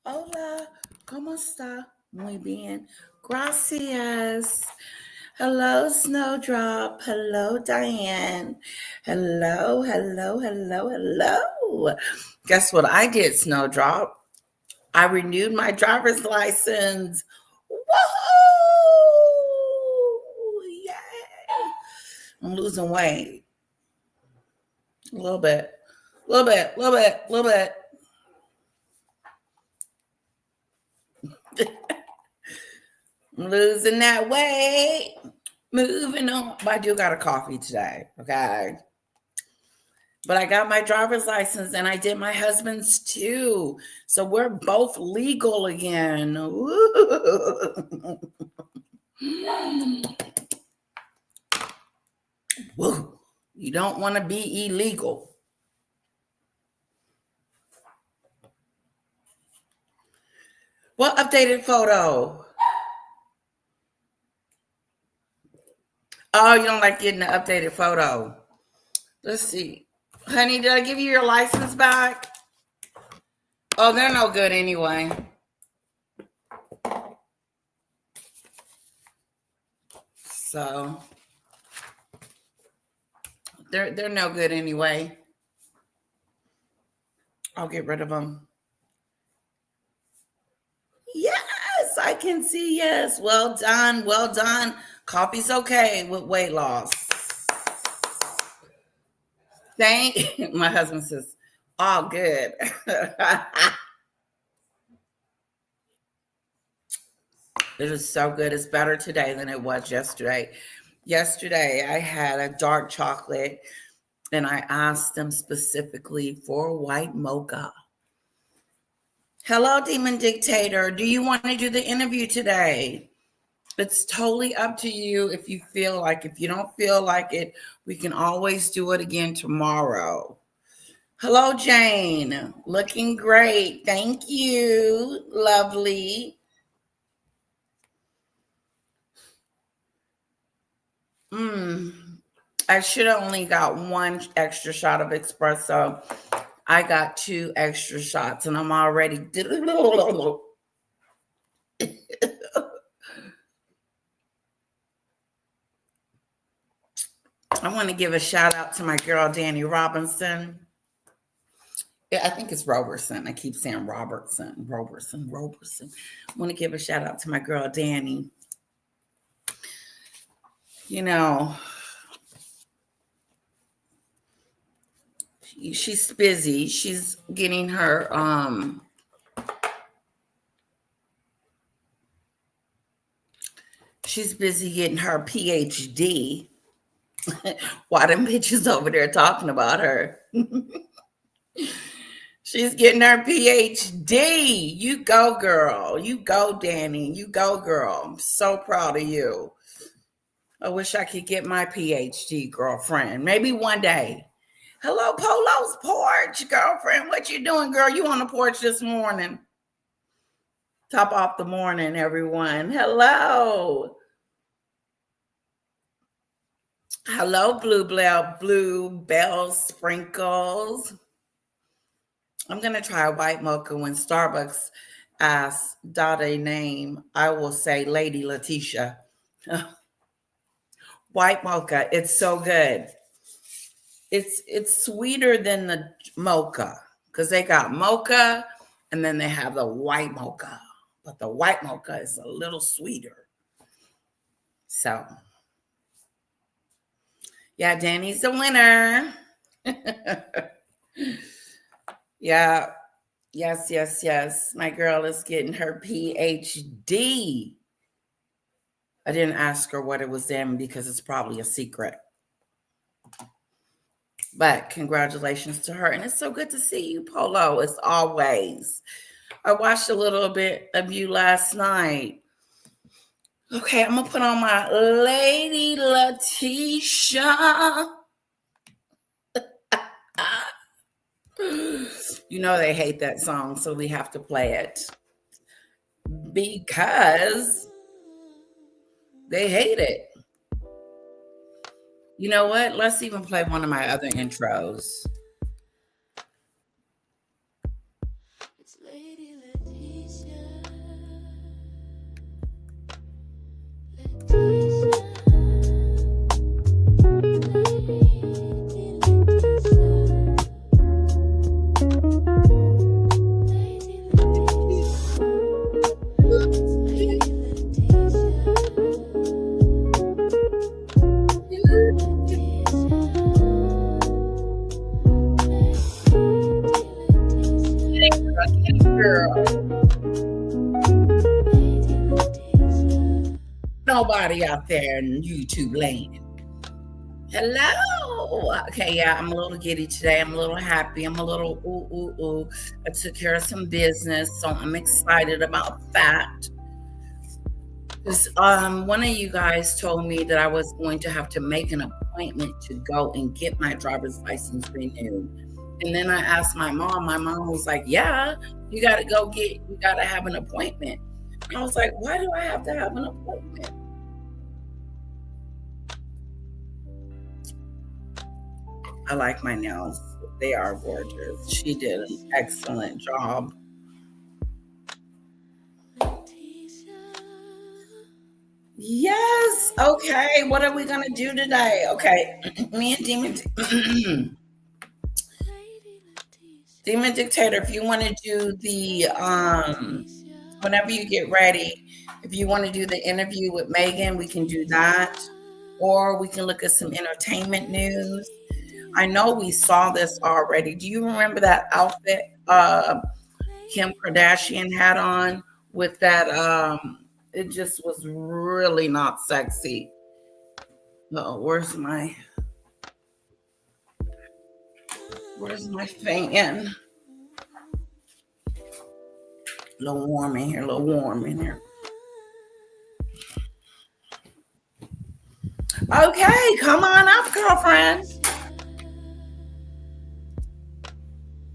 Hola, ¿cómo está? Muy bien. Gracias. Hello, Snowdrop. Hello, Diane. Hello. Guess what I did, Snowdrop? I renewed my driver's license. Woohoo! Yay! I'm losing weight. A little bit. A little bit. A little bit. A little bit. I'm losing that weight. Moving on. But I do got a coffee today. Okay. But I got my driver's license and I did my husband's too. So we're both legal again. Woo. Woo. You don't want to be illegal. What updated photo? Oh, you don't like getting the updated photo. Let's see. Honey, did I give you your license back? Oh, they're no good anyway. So they're no good anyway. I'll get rid of them. Yes, I can see. Yes. Well done. Well done. Coffee's okay with weight loss. Thank my husband says, all good. It is so good. It's better today than it was yesterday. Yesterday, I had a dark chocolate and I asked them specifically for white mocha. Hello, Demon Dictator. Do you want to do the interview today? It's totally up to you if you feel like. If you don't feel like it, we can always do it again tomorrow. Hello, Jane. Looking great. Thank you. Lovely. I should have only got one extra shot of espresso. I got two extra shots and I'm already. I want to give a shout out to my girl, Danny Robinson. Yeah, I think it's Robertson. I keep saying Robertson. I want to give a shout out to my girl, Danny. You know, she's busy. She's getting her she's busy getting her PhD. Why them bitches over there talking about her? She's getting her PhD. You go, girl. You go, Danny. You go, girl. I'm so proud of you. I wish I could get my PhD, girlfriend. Maybe one day. Hello, Polo's porch, girlfriend. What you doing, girl? You on the porch this morning? Top off the morning, everyone. Hello. Hello, Bluebell Sprinkles. I'm going to try a white mocha. When Starbucks asks Dade name, I will say Lady Letitia. White mocha. It's so good. It's sweeter than the mocha because they got mocha and then they have the white mocha. But the white mocha is a little sweeter. So, yeah, Danny's the winner. Yeah. Yes. My girl is getting her PhD. I didn't ask her what it was in because it's probably a secret. But congratulations to her. And it's so good to see you, Polo, as always. I watched a little bit of you last night. Okay, I'm going to put on my Lady Letitia. You know they hate that song, so we have to play it. Because they hate it. You know what? Let's even play one of my other intros. It's Lady Letitia. Nobody out there in YouTube land. Hello. Okay, yeah, I'm a little giddy today. I'm a little happy. I'm a little ooh. I took care of some business, so I'm excited about that. One of you guys told me that I was going to have to make an appointment to go and get my driver's license renewed. And then I asked my mom. My mom was like, yeah, you got to have an appointment. And I was like, why do I have to have an appointment? I like my nails. They are gorgeous. She did an excellent job. Yes. Okay. What are we going to do today? Okay. Me and Demon Dictator, if you want to do the, whenever you get ready, if you want to do the interview with Meghan, we can do that. Or we can look at some entertainment news. I know we saw this already. Do you remember that outfit Kim Kardashian had on with that? It just was really not sexy. Oh, where's my fan? A little warm in here. Okay, come on up, girlfriend.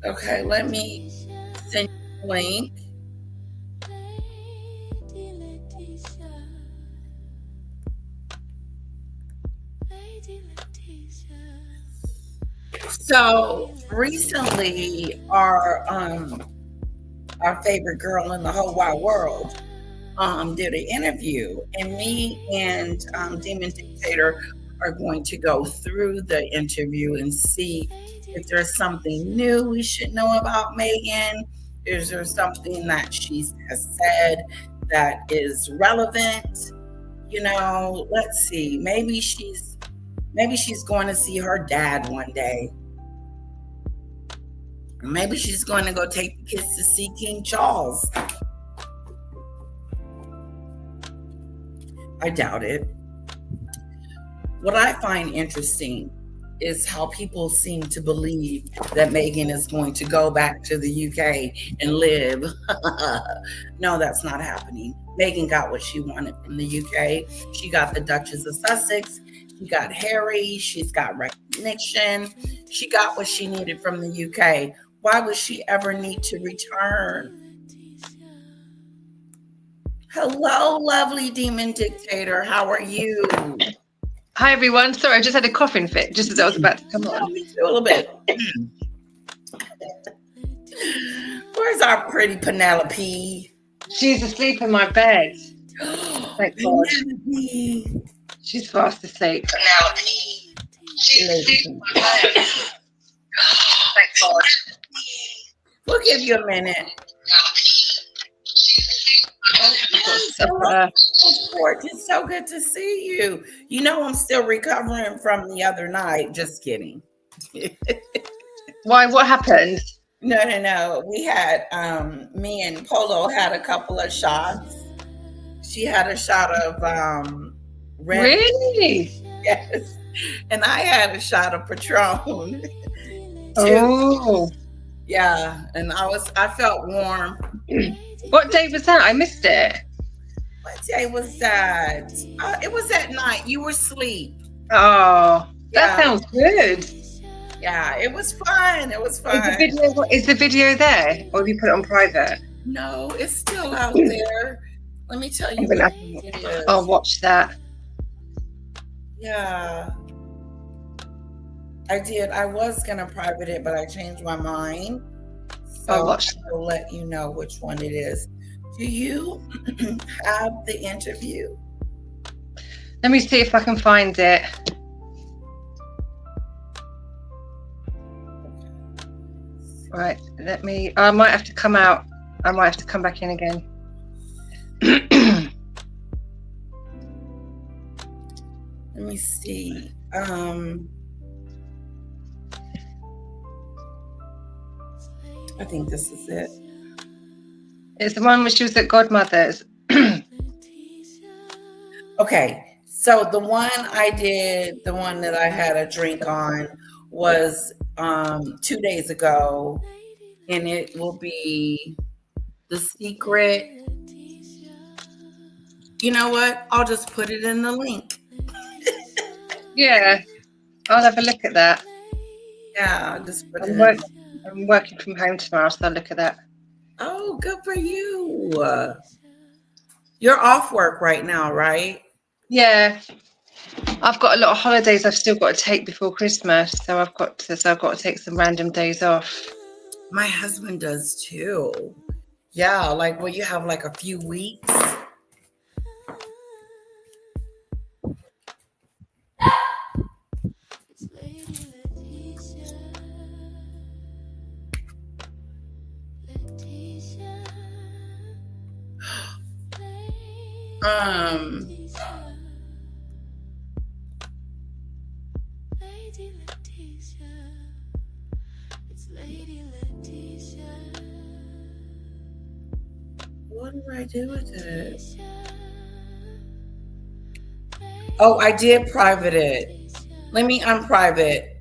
Okay, let me send you a link. So recently, our favorite girl in the whole wide world did an interview, and me and Demon Dictator are going to go through the interview and see if there's something new we should know about Meghan. Is there something that she has said that is relevant? You know, let's see. Maybe she's going to see her dad one day. Maybe she's going to go take the kids to see King Charles. I doubt it. What I find interesting is how people seem to believe that Meghan is going to go back to the UK and live. No, that's not happening. Meghan got what she wanted from the UK. She got the Duchess of Sussex. She got Harry. She's got recognition. She got what she needed from the UK. Why would she ever need to return? Hello, lovely Demon Dictator. How are you? Hi, everyone. Sorry, I just had a coughing fit just as I was about to come on. Me too, a little bit. Where's our pretty Penelope? She's asleep in my bed. Thank God. Penelope. She's fast asleep. Penelope. She's asleep in my bed. Thank God. We'll give you a minute. It's so good to see you. You know, I'm still recovering from the other night. Just kidding. Why? What happened? No. We had me and Polo had a couple of shots. She had a shot of red. Really? Yes. And I had a shot of Patron. Oh. Yeah, and I felt warm. What day was that? I missed it. What day was that? It was at night. You were asleep. Oh, that sounds good. Yeah, it was fun. Is the video there, or have you put it on private? No, it's still out there. Let me tell you what it is. I'll watch that. Yeah. I did. I was gonna private it, but I changed my mind. So I will let you know which one it is. Do you have the interview? Let me see if I can find it. Right, I might have to come out. I might have to come back in again. Let me see. I think this is it. It's the one when she was at Godmother's. Okay, so the one I did, the one that I had a drink on was 2 days ago, and it will be The Secret. You know what? I'll just put it in the link. Yeah, I'll have a look at that. Yeah, I'll just put it I'm, in. I'm working from home tomorrow, so I'll look at that. Oh, good for you. You're off work right now, right? Yeah, I've got a lot of holidays I've still got to take before Christmas, so I've got to take some random days off. My husband does too. Yeah, like will you have like a few weeks? Um, what do I do with it? Oh, I did private it. Let me unprivate.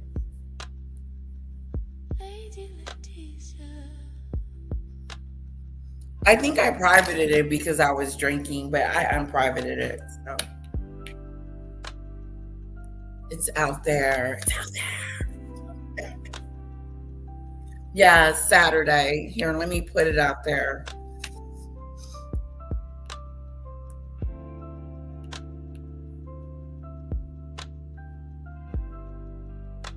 I think I privated it because I was drinking, but I unprivated it. So it's out there. It's out there. Yeah, it's Saturday. Here, let me put it out there.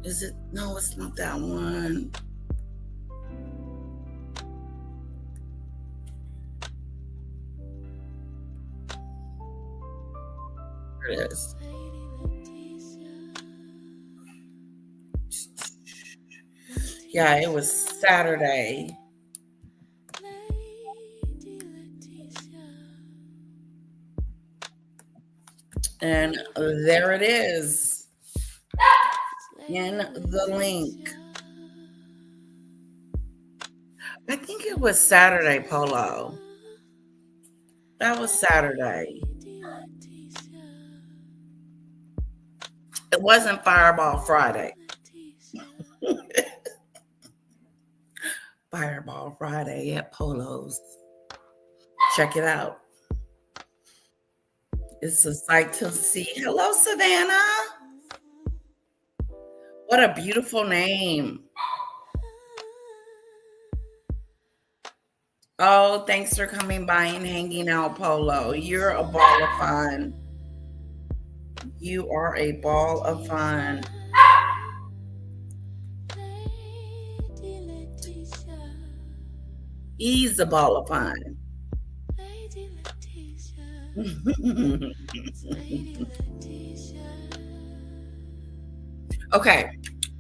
Is it? No, it's not that one. Here it is. Yeah, it was Saturday. And there it is in the link. I think it was Saturday, Polo. That was Saturday. It wasn't Fireball Friday. Fireball Friday at Polo's. Check it out. It's a sight to see. Hello, Savannah. What a beautiful name. Oh, thanks for coming by and hanging out, Polo. You're a ball of fun. You are a ball of fun. He's a ball of fun. Okay,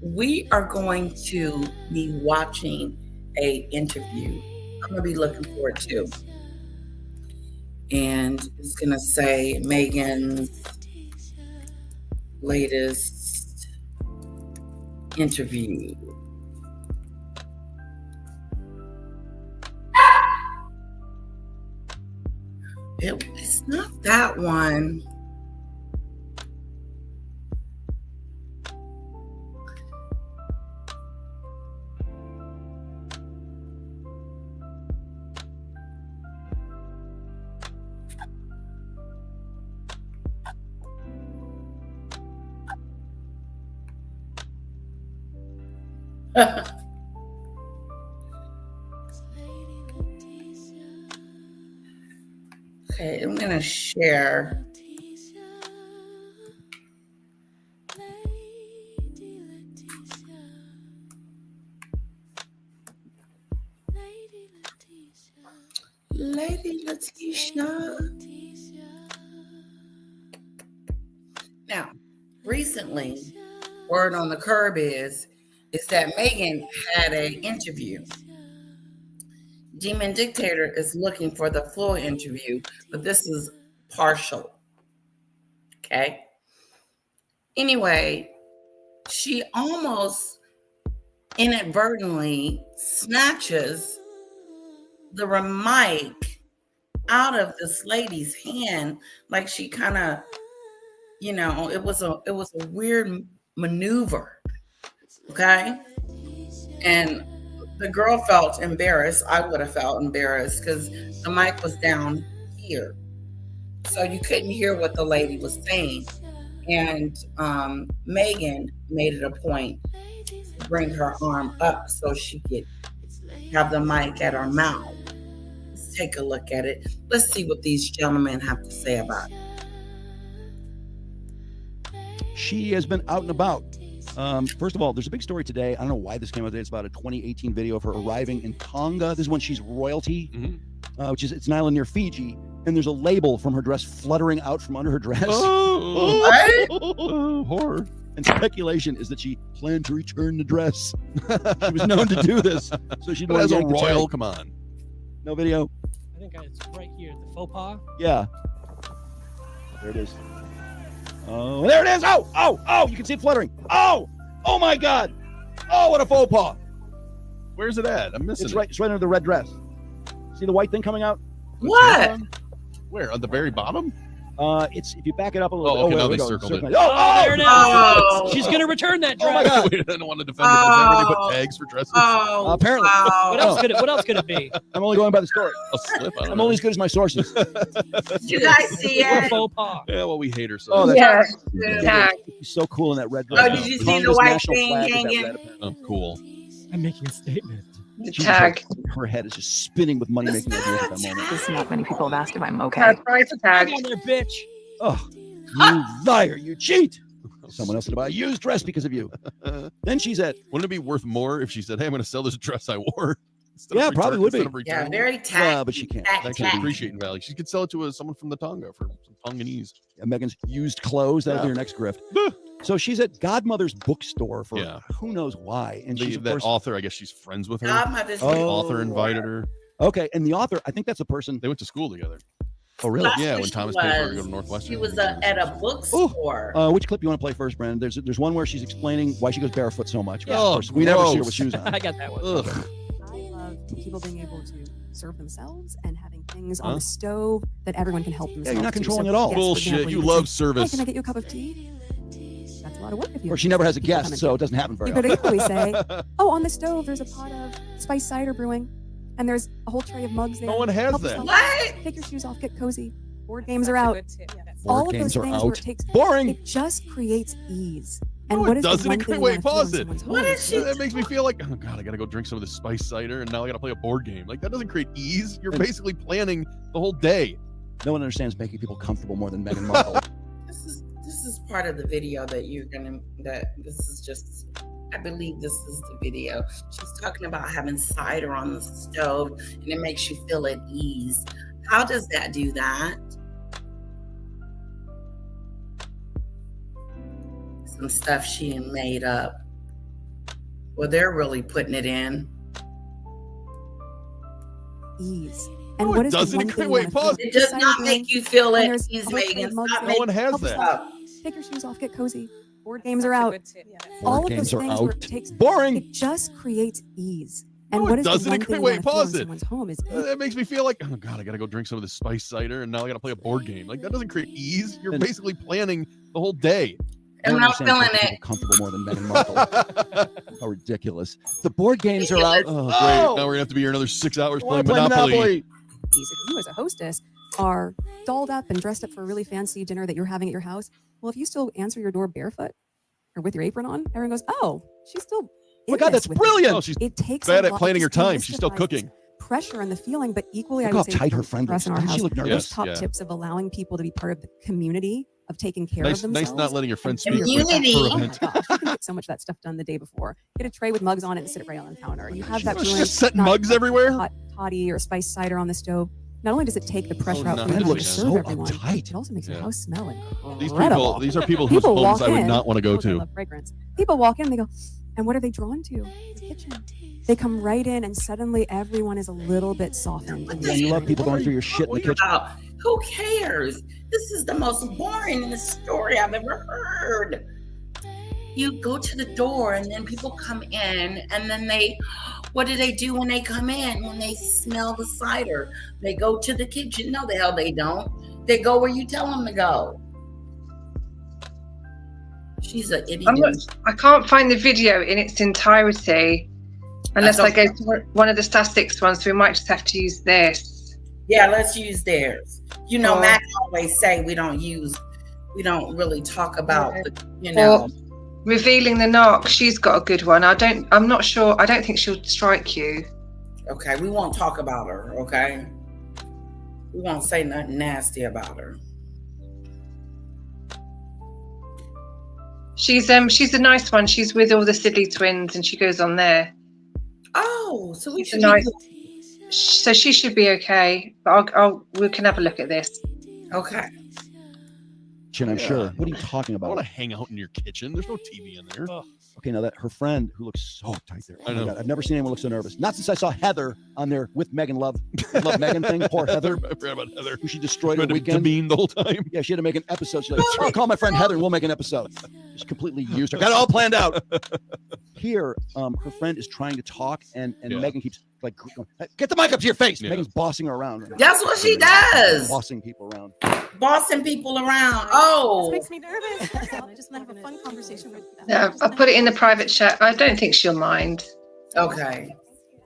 we are going to be watching a interview. I'm gonna be looking forward to, and it's gonna say Meghan's latest interview. It's not that one. Okay, I'm gonna share. Lady Letitia. Now, recently, word on the curb is that Meghan had an interview. Demon Dictator is looking for the full interview, but this is partial. Okay. Anyway, she almost inadvertently snatches the mic out of this lady's hand, like she kind of, it was a weird maneuver. Okay. And the girl felt embarrassed. I would have felt embarrassed because the mic was down here. So you couldn't hear what the lady was saying. And Meghan made it a point to bring her arm up so she could have the mic at her mouth. Let's take a look at it. Let's see what these gentlemen have to say about it. She has been out and about. First of all, there's a big story today. I don't know why this came out today. It's about a 2018 video of her arriving in Tonga. This is when she's royalty, it's an island near Fiji. And there's a label from her dress fluttering out from under her dress. Horror. And speculation is that she planned to return the dress. She was known to do this. So she'd as a royal, come on. No video. I think it's right here, the faux pas. Yeah. There it is. Oh, there it is. Oh, you can see it fluttering. Oh my God. Oh, what a faux pas. Where's it at? I'm missing it. It's right under the red dress. See the white thing coming out? What? Where? On the very bottom? It's if you back it up a little bit. bit. Now they circled it. Oh, there it is. Oh. She's going to return that dress. Oh, my God. I don't want to defend it. Does everybody put tags for dresses? Apparently. Wow. What else could it be? I'm only going by the story. A slip? I don't I'm know. only as good as my sources. Did you guys see Or it? faux pas. Yeah, well, we hate her so Oh, much. that's Yeah. Tag. She's so cool in that red dress. Oh, did you see Tonga's the white national thing flag is that hanging? red, apparently. Oh, cool. I'm making a statement. Tag. Her head is just spinning with money-making ideas at that moment. Just not many people have asked if I'm okay. Tag. Try to Tag tag. on there, bitch. Oh, you liar, you cheat. Someone else to buy a used dress because of you. Then she said, Wouldn't it be worth more if she said, hey, I'm going to sell this dress I wore? Yeah, probably would be. Yeah, very yeah, tacky. but she can't. That can appreciate in value. She could sell it to someone from the Tonga for some Tonganese. Yeah, Meghan's used clothes. That'll be her next grift. So she's at Godmother's bookstore for who knows why. And she's, of that course, author, I guess she's friends with her. Godmother's The author invited her. Okay, and the author, I think that's the person. They went to school together. Oh, really? That's Yeah, where when she Thomas paid for her to go was. to Northwestern. She was at a bookstore. Which clip you want to play first, Brandon? There's one where she's explaining why she goes barefoot so much. Yeah. Of course, we never see her with gross. shoes on. I got that one. Ugh. I love people being able to serve themselves and having things on the stove that everyone can help themselves. you're not to. controlling at all. yes, for Bullshit. example, You could love say, "Hey, service. can I get you a cup of tea?" That's a lot of work. If you Or she never has a people guest, come so in. it doesn't happen very You could often. equally say, "Oh, on the stove, there's a pot of spiced cider brewing, and there's a whole tray of mugs there. No one has Help that. yourself. What? Take your shoes off, get cozy. Board games are out. All Board of those games are things where out. it takes Boring. it just creates ease. And No, what it is the doesn't. one It- thing you wait, wanna feel pause in it. someone's What home? is she? That makes me feel like, oh God, I gotta go drink some of this spiced cider, and now I gotta play a board game. Like that doesn't create ease. You're basically planning the whole day. No one understands making people comfortable more than Meghan Markle. This is part of the video that this is just, I believe this is the video. She's talking about having cider on the stove and it makes you feel at ease. How does that do that? Some stuff she made up. Well, they're really putting it in. Ease. And No, what it is the doesn't. one thing you Wait, wanna pause. feel? It does Cider not brewing, make you feel and at there's ease, a whole tray Megan. of mugs Stop there. No one making has Help that. yourself. up. Take your shoes off, get cozy. Board games are out. Board All of games those are things where out. it takes Boring. it just creates ease. And No, what it is the doesn't. one Wait, thing you wait, wanna feel pause in it. someone's home is That makes me feel like, oh God, I gotta go drink some of this spiced cider, and now I gotta play a board game. Like that doesn't create ease. You're And- basically planning the whole day. No I'm one not understands feeling making it. people comfortable more than Meghan Markle. How ridiculous. The board games are out. Oh, great. Oh! Now we're gonna have to be here another 6 hours I wanna playing play Monopoly. if you as a hostess are dolled up and dressed up for a really fancy dinner that you're having at your house, well, if you still answer your door barefoot or with your apron on, everyone goes, "Oh, she's still." Oh my in God, this that's with it." brilliant. Oh, she's It takes bad a at lot- planning it her just time. She's still demystifies cooking. Pressure and the feeling, but equally, I Look would how say tight her for friend us looks. in our Doesn't house, she look those nervous? top Yeah. tips of allowing people to be part of the community of taking care Nice, of nice themselves. not letting your friends and speak. your Community. friends- Per Oh my event. gosh, you can get so much of that stuff done the day before. Get a tray with mugs on it and sit it right on the counter. You have that She's brewing, just setting not mugs everywhere. hot toddy or spiced cider on the stove. Not only does it take the pressure Oh, out no, from That you to looks serve so everyone, uptight. it also makes your Yeah. house smell These incredible. people, these are people whose People homes walk I would in. not want to go Oh, they to. love fragrance. People walk in and they go, and what are they drawn to? The kitchen. They come right in and suddenly everyone is a little bit softened. Yeah, you love people going through your shit in the kitchen. Wow. Who cares? This is the most boring story I've ever heard. You go to the door and then people come in and then they, What do they do when they come in? When they smell the cider, they go to the kitchen. No, the hell they don't. They go where you tell them to go. She's an idiot. I can't find the video in its entirety unless I go to one of the Sussex ones. So we might just have to use this. Yeah, let's use theirs. You know, Mac always say we don't really talk about, Revealing the knock. She's got a good one. I'm not sure. I don't think she'll strike you. Okay, we won't talk about her. Okay, we won't say nothing nasty about her. She's a nice one. She's with all the Sidley twins, and she goes on there. Oh, so we should so she should be okay. But we can have a look at this. Okay. I'm sure. What are you talking I about? want to hang out in your kitchen. There's no TV in there. Oh. Okay, now that her friend who looks so tight there. I know. My God, I've never seen anyone look so nervous. Not since I saw Heather on there with Meghan Love Meghan thing. Poor Heather. I forgot about Heather. Who she destroyed Tried the to weekend. demean the whole time. Yeah, she had to make an episode. She's like, I'll call my friend Heather and we'll make an episode. Just completely used her. Got it all planned out. Here, her friend is trying to talk and Meghan keeps like, get the mic up to your face. Yeah. Meghan's bossing her around. That's what she does. Bossing people around. Bossing people around. Oh. This makes me nervous. I just want to have a fun conversation with them. Yeah, I'll put it in the private chat. I don't think she'll mind. Okay.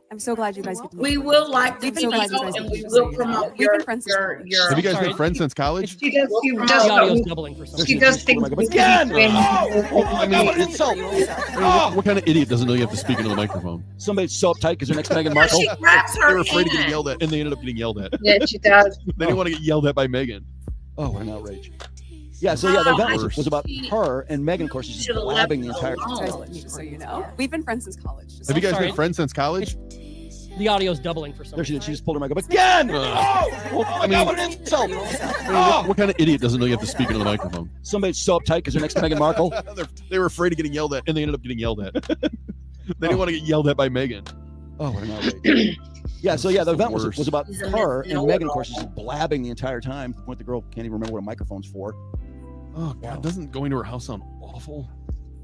I'm so glad you guys get to meet We them. will like the We've been friends video since and high we school, will so you know. promote We've been friends since college. Have you guys Sorry. been friends since college? She does. She The does. audio's doubling for some She reason. does things. Again! I mean, Insult. what kind of idiot doesn't know you have to speak into the microphone? Somebody's so uptight because they're next to Meghan Markle. She grabs her They were afraid to get hand. yelled at, and they ended up getting yelled at. Yeah, she does. They didn't want to get yelled at by Megan. Oh, what an outrage. Yeah, so yeah, the event was about her and Meghan, of course, is just Should've blabbing the left entire it alone. Guys, just so you know, we've been friends since college. Have you guys sorry. been friends since college? The audio's doubling for some There she reason. did. She just pulled her mic up again. Well, I mean, What an insult. what kind of idiot doesn't know you have to speak into the microphone? Somebody's so uptight because they're next to Meghan Markle. They were afraid of getting yelled at, and they ended up getting yelled at. They didn't want to get yelled at by Megan. Oh, what an outrage. Yeah, so yeah, the event was Worst. about He's a her and know-it-all. Meghan, of course, is just blabbing the entire time to the point the girl can't even remember what a microphone's for. Oh God, doesn't going to her house sound awful?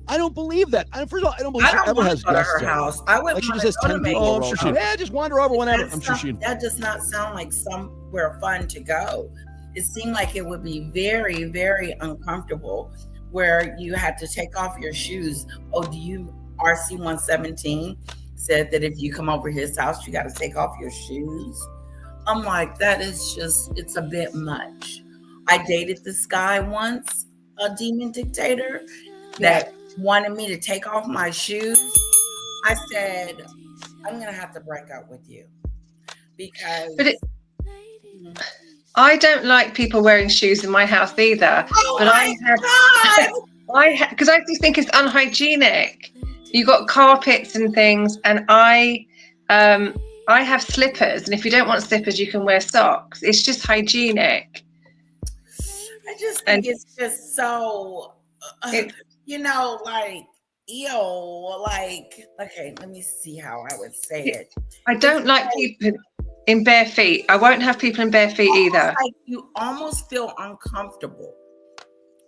I don't believe that. First of all, I don't believe I she don't ever want has to go to guests. her over. house. I would Like she want just to has go to 10 people. Megan. Oh, I'm over. sure she- Yeah, just wander over whenever. That's I'm sure not- she- That does not sound like somewhere fun to go. It seemed like it would be very, very uncomfortable where you had to take off your shoes. Oh, RC 117 said that if you come over his house, you got to take off your shoes. I'm like, that is just, it's a bit much. I dated this guy once, a demon dictator, that wanted me to take off my shoes. I said, I'm going to have to break up with you because. But I don't like people wearing shoes in my house either. But because I just think it's unhygienic. You got carpets and things, and I have slippers, and if you don't want slippers, you can wear socks. It's just hygienic. I just think it's just so, like, ew, like, okay, let me see how I would say it. I don't like people in bare feet. I won't have people in bare feet either. Like you almost feel uncomfortable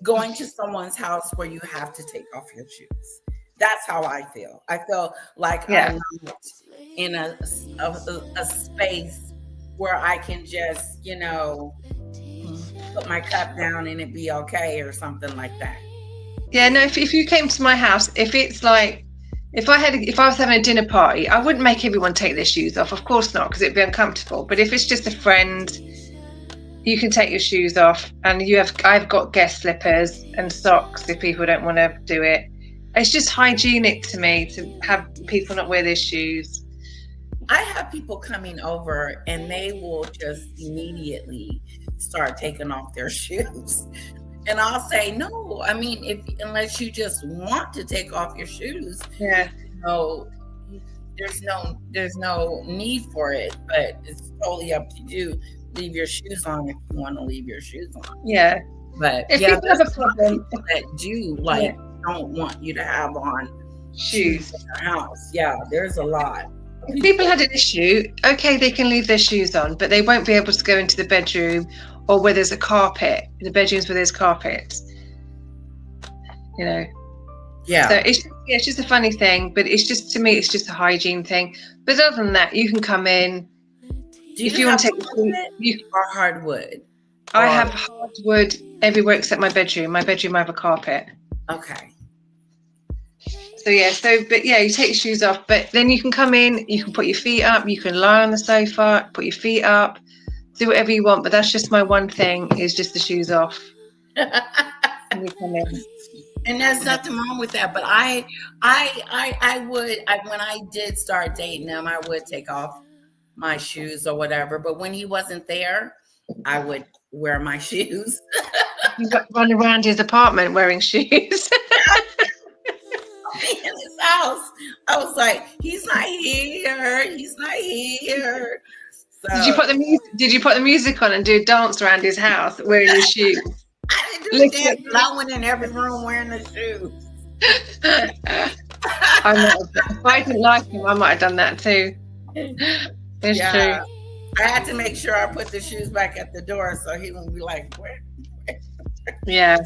going to someone's house where you have to take off your shoes. That's how I feel. I feel like I'm not in a space where I can just, put my cup down and it be okay or something like that. Yeah, no. If you came to my house, if it's like, if I was having a dinner party, I wouldn't make everyone take their shoes off. Of course not, because it'd be uncomfortable. But if it's just a friend, you can take your shoes off, and I've got guest slippers and socks if people don't want to do it. It's just hygienic to me to have people not wear their shoes. I have people coming over and they will just immediately start taking off their shoes. And I'll say, no, I mean, unless you just want to take off your shoes, Yeah. there's no need for it, but it's totally up to you. Leave your shoes on if you want to leave your shoes on. Yeah. But If yeah, people have there's a problem, that do don't want you to have on shoes. in your house. Yeah, there's a lot. If people had an issue, okay, they can leave their shoes on, but they won't be able to go into the bedroom or where there's a carpet, in the bedrooms where there's carpets. Yeah. So it's just a funny thing, but it's just, to me, it's just a hygiene thing. But other than that, you can come in. Do you If you want have to take carpet or hardwood? I Or- have hardwood everywhere except my bedroom. My bedroom, I have a carpet. Okay. So yeah, but yeah, you take your shoes off, but then you can come in, you can put your feet up, you can lie on the sofa, put your feet up, do whatever you want. But that's just my one thing, is just the shoes off. When you come in. And there's nothing wrong with that. But when I did start dating him, I would take off my shoes or whatever. But when he wasn't there, I would wear my shoes. You run around his apartment wearing shoes. In his house, I was like, he's not here. He's not here. So Did you put the music on and do a dance around his house wearing your shoes? I didn't do Look that, at but I went in every room wearing the shoes. If I didn't like him, I might have done that too. It's true. I had to make sure I put the shoes back at the door so he wouldn't be like, where? Yeah.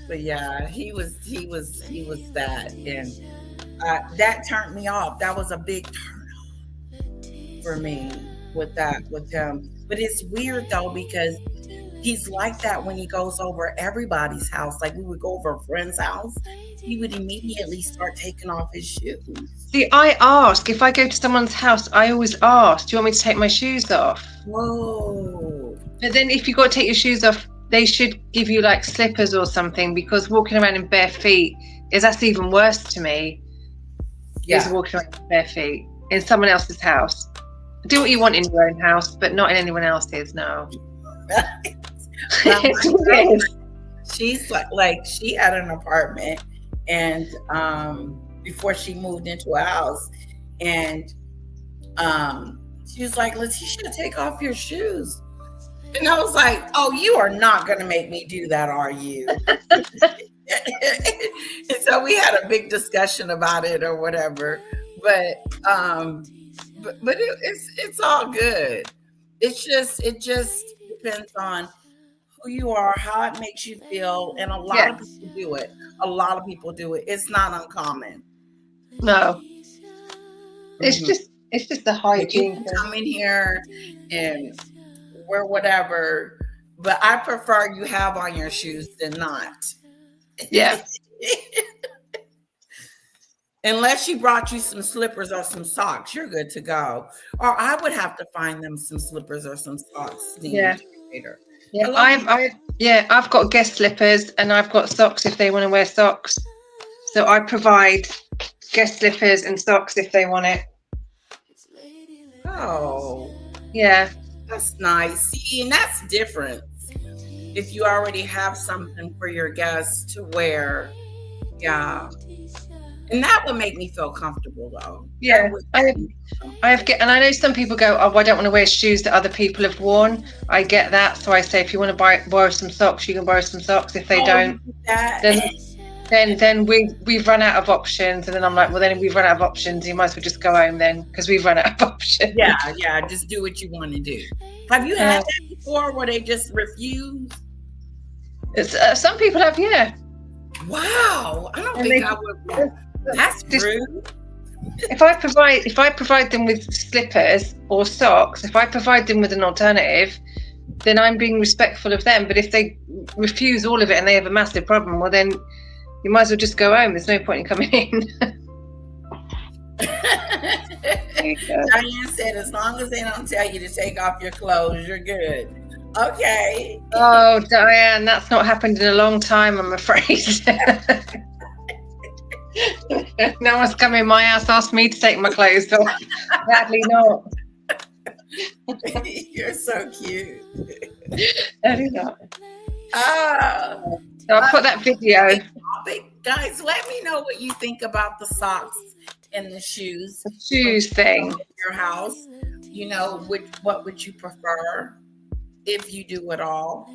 But yeah, he was that, and that turned me off. That was a big turn off for me with him. But it's weird though, because he's like that when he goes over everybody's house. Like, we would go over a friend's house, he would immediately start taking off his shoes. See, I ask, if I go to someone's house, I always ask, do you want me to take my shoes off? Whoa. But then if you've got to take your shoes off, they should give you like slippers or something, because walking around in bare feet that's even worse to me. Is walking around in bare feet in someone else's house. Do what you want in your own house, but not in anyone else's. No. She's like she had an apartment, and before she moved into a house, and she was like, Letitia, take off your shoes. And I was like, oh, you are not going to make me do that, are you? And so we had a big discussion about it or whatever. But it's all good. It just depends on who you are, how it makes you feel, and a lot of people do it. A lot of people do it. It's not uncommon. No. It's just the hygiene. You can come in here and wear whatever, but I prefer you have on your shoes than not. Yeah. Unless she brought you some slippers or some socks, you're good to go. Or I would have to find them some slippers or some socks. Later. Yeah, I've got guest slippers and I've got socks if they want to wear socks. So I provide guest slippers and socks if they want it. Oh. Yeah. That's nice. See, and that's different. If you already have something for your guests to wear. Yeah. And that would make me feel comfortable though. Yeah. I know some people go, oh, I don't want to wear shoes that other people have worn. I get that. So I say, if you want to borrow some socks, you can borrow some socks. If they don't, then we've run out of options. And then I'm like, well, then if we've run out of options, you might as well just go home then, because we've run out of options. Yeah. Just do what you want to do. Have you had that before where they just refuse? Some people have, yeah. Wow. I don't think I would. That's rude. If I provide them with slippers or socks, if I provide them with an alternative, then I'm being respectful of them. But if they refuse all of it and they have a massive problem, well then you might as well just go home. There's no point in coming in. Diane said, as long as they don't tell you to take off your clothes, you're good. Okay. Oh, Diane, that's not happened in a long time, I'm afraid. No one's come in my house, asked me to take my clothes off. Sadly not. You're so cute. Sadly not. So I'll put that video. Guys, let me know what you think about the socks and the shoes. The shoes thing. In your house. You know, what would you prefer if you do it all?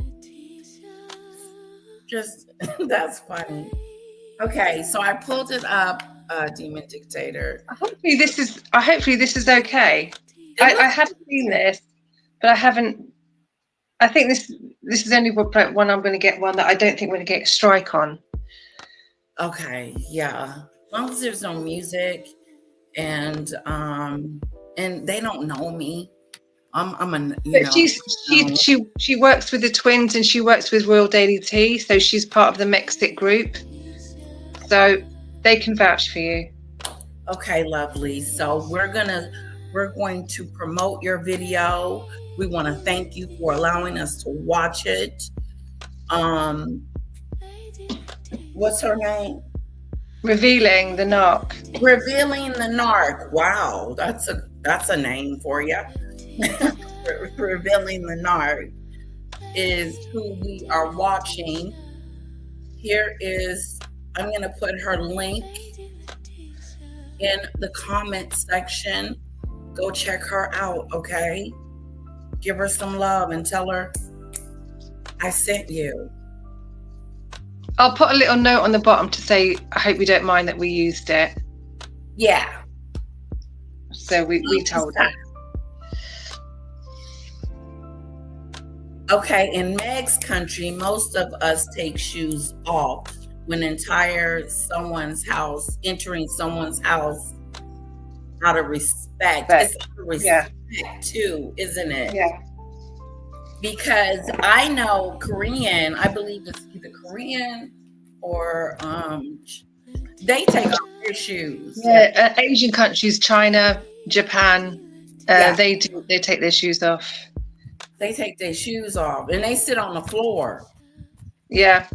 Just, that's funny. Okay, so I pulled it up, Demon Dictator. Hopefully this is okay. I have seen this, but I haven't. I think this is only one I'm going to get, one that I don't think we're going to get a strike on. Okay, yeah. As long as there's no music and they don't know me. I'm a But she works with the twins and she works with Royal Daily Tea, so she's part of the Mexit group. So they can vouch for you. Okay, lovely. So we're going to promote your video. We want to thank you for allowing us to watch it. What's her name? Revealing the Narc. Revealing the Narc. Wow, that's a name for you. Revealing the Narc is who we are watching. Here is, I'm going to put her link in the comment section. Go check her out, okay? Give her some love and tell her I sent you. I'll put a little note on the bottom to say, I hope you don't mind that we used it. Yeah. So we told her. Okay, in Meg's country, most of us take shoes off when entering someone's house out of respect. It's out of respect too, isn't it? Yeah. Because I know Korean, I believe it's either Korean or they take off their shoes. Yeah, Asian countries, China, Japan, they take their shoes off. They take their shoes off and they sit on the floor. Yeah.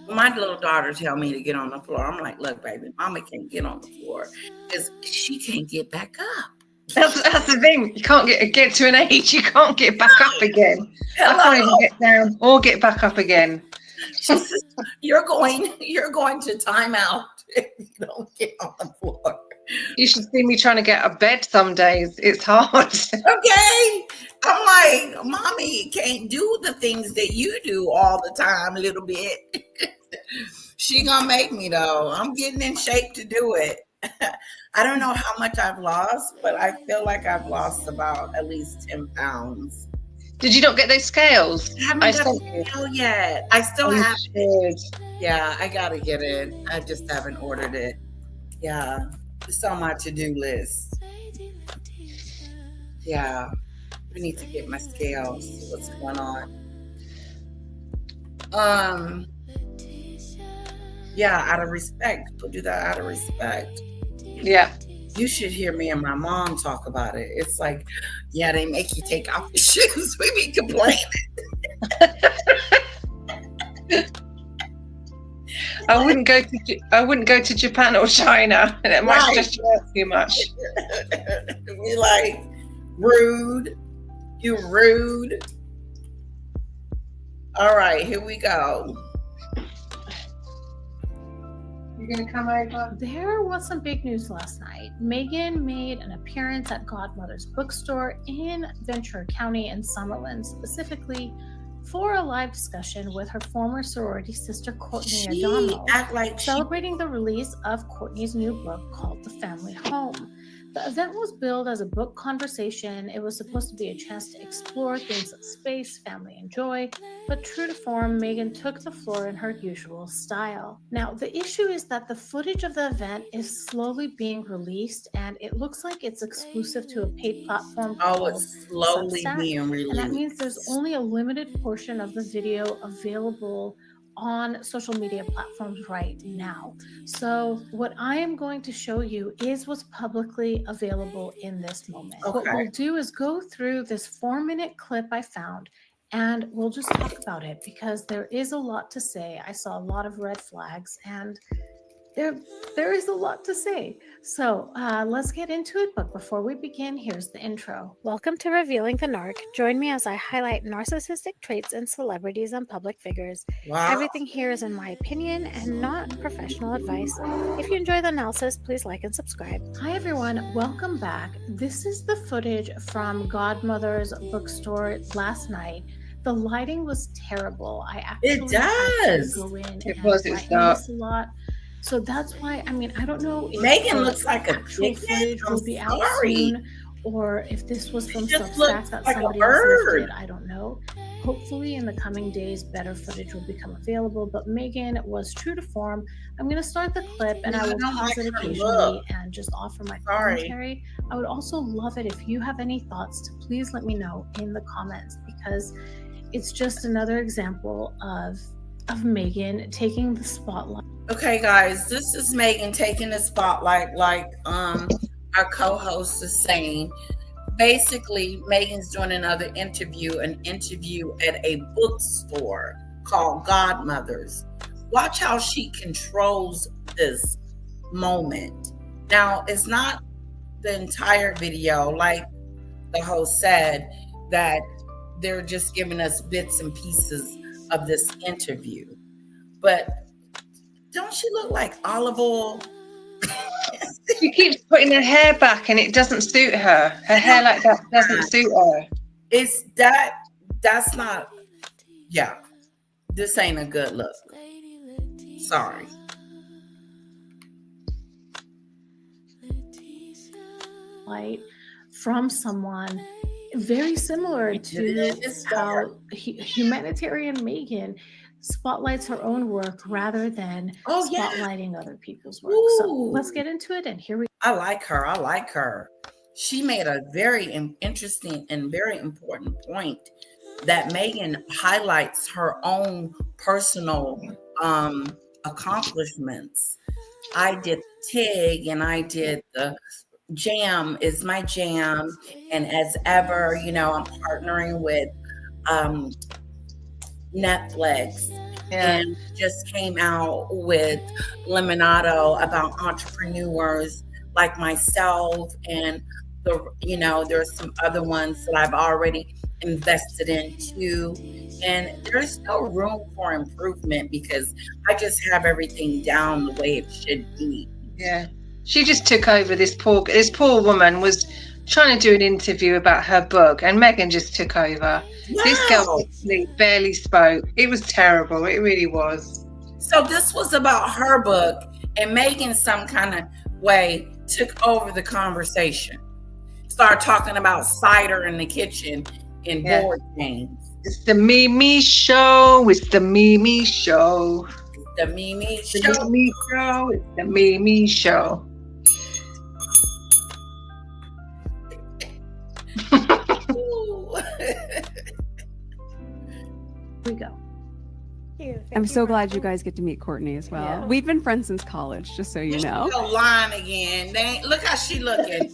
My little daughter tell me to get on the floor. I'm like, look, baby, mama can't get on the floor because she can't get back up. That's the thing. You can't get to an age. You can't get back up again. Hello. I can't even get down or get back up again. She says, you're going to time out if you don't get on the floor. You should see me trying to get out of bed some days. It's hard. Okay. I'm like, mommy can't do the things that you do all the time a little bit. She gonna make me though. I'm getting in shape to do it. I don't know how much I've lost, but I feel like I've lost about at least 10 pounds. Did you not get those scales? I haven't got the scale yet. I still have it. Yeah, I gotta get it. I just haven't ordered it. Yeah, it's on my to-do list. Yeah, we need to get my scales. See what's going on. Yeah, out of respect. People do that out of respect. Yeah. You should hear me and my mom talk about it. It's like, yeah, they make you take off your shoes. We be complaining. I wouldn't go to Japan or China. It might just hurt too much. We like rude. You rude. All right, here we go. You're gonna come over? There was some big news last night. Meghan made an appearance at Godmother's bookstore in Ventura County in Summerlin, specifically for a live discussion with her former sorority sister Courtney Adamo, celebrating the release of Courtney's new book called The Family Home. The event was billed as a book conversation. It was supposed to be a chance to explore themes of space, family, and joy, but true to form, Meghan took the floor in her usual style. Now, the issue is that the footage of the event is slowly being released, and it looks like it's exclusive to a paid platform. Oh, it's slowly being released. And that means there's only a limited portion of the video available on social media platforms right now. So what I am going to show you is what's publicly available in this moment. Okay. What we'll do is go through this 4-minute clip I found, and we'll just talk about it because there is a lot to say. I saw a lot of red flags, and there is a lot to say. So let's get into it. But before we begin, here's the intro. Welcome to Revealing the Narc. Join me as I highlight narcissistic traits in celebrities and public figures. Wow. Everything here is in my opinion and not professional advice. If you enjoy the analysis, please like and subscribe. Hi everyone, welcome back. This is the footage from Godmother's bookstore last night. The lighting was terrible. I actually had to go in and lighten this a lot. So that's why, I mean, I don't know if Meghan looks like a actual footage will be out soon, or if this was from some stack that like somebody else did. I don't know. Hopefully in the coming days, better footage will become available, but Meghan was true to form. I'm going to start the clip and I will pause it occasionally and just offer my commentary. I would also love it if you have any thoughts to please let me know in the comments, because it's just another example of Meghan taking the spotlight. Okay, guys, this is Meghan taking the spotlight, like our co-host is saying. Basically, Meghan's doing another interview, an interview at a bookstore called Godmothers. Watch how she controls this moment. Now, it's not the entire video, like the host said, that they're just giving us bits and pieces of this interview. But don't she look like olive oil? She keeps putting her hair back and it doesn't suit her. Her hair like that doesn't suit her. It's that's not, yeah, this ain't a good look. Sorry. From someone very similar to how humanitarian Meghan spotlights her own work rather than spotlighting other people's work. So let's get into it, and here we go. I like her. She made a very interesting and very important point that Meghan highlights her own personal accomplishments. I did TIG and I did the Jam is my jam, and as ever, you know, I'm partnering with Netflix, and just came out with Lemonado about entrepreneurs like myself, and there's some other ones that I've already invested in too, and there's still room for improvement because I just have everything down the way it should be. Yeah, she just took over. This poor woman was trying to do an interview about her book, and Meghan just took over. Wow. This girl barely spoke. It was terrible. It really was. So this was about her book, and Meghan some kind of way took over the conversation. Started talking about cider in the kitchen and board games. It's the Mimi show. It's the Mimi show. The Mimi show. The Mimi show. It's the Mimi show. We go. I'm so glad you guys get to meet Courtney as well. Yeah. We've been friends since college, just so you know. She's lying again. Look how she looking.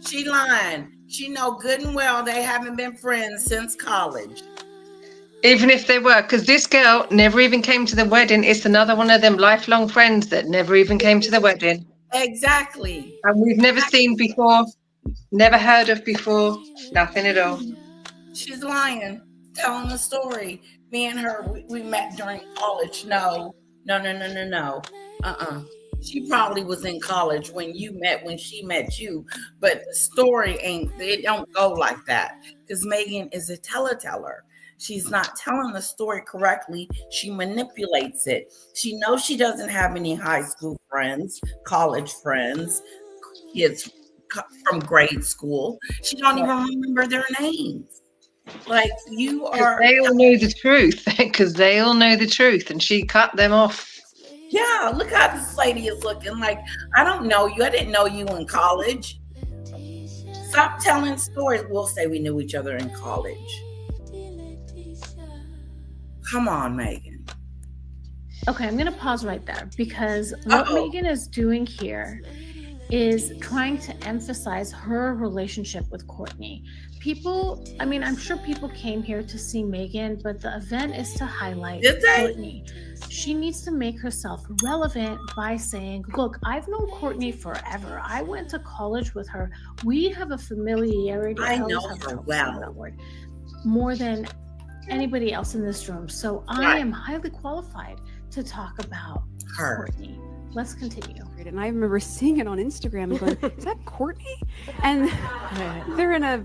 She lying. She know good and well they haven't been friends since college. Even if they were, because this girl never even came to the wedding. It's another one of them lifelong friends that never even came to the wedding. Exactly. And we've never seen before, never heard of before, nothing at all. She's lying, telling the story. Me and her, we met during college. No. She probably was in college when she met you, but the story it don't go like that, because Meghan is a teller. She's not telling the story correctly. She manipulates it. She knows she doesn't have any high school friends, college friends, kids from grade school. She don't even remember their names. Like, you are. They all know the truth, because they all know the truth, and she cut them off. Yeah, look how this lady is looking. Like, I don't know you. I didn't know you in college. Stop telling stories. We'll say we knew each other in college. Come on, Meghan. Okay, I'm going to pause right there, because what Meghan is doing here is trying to emphasize her relationship with Courtney. I'm sure people came here to see Meghan, but the event is to highlight Courtney. She needs to make herself relevant by saying, look, I've known Courtney forever. I went to college with her. We have a familiarity. I know her well. More than anybody else in this room. So I am highly qualified to talk about her. Courtney. Let's continue. And I remember seeing it on Instagram and going, is that Courtney? And they're in a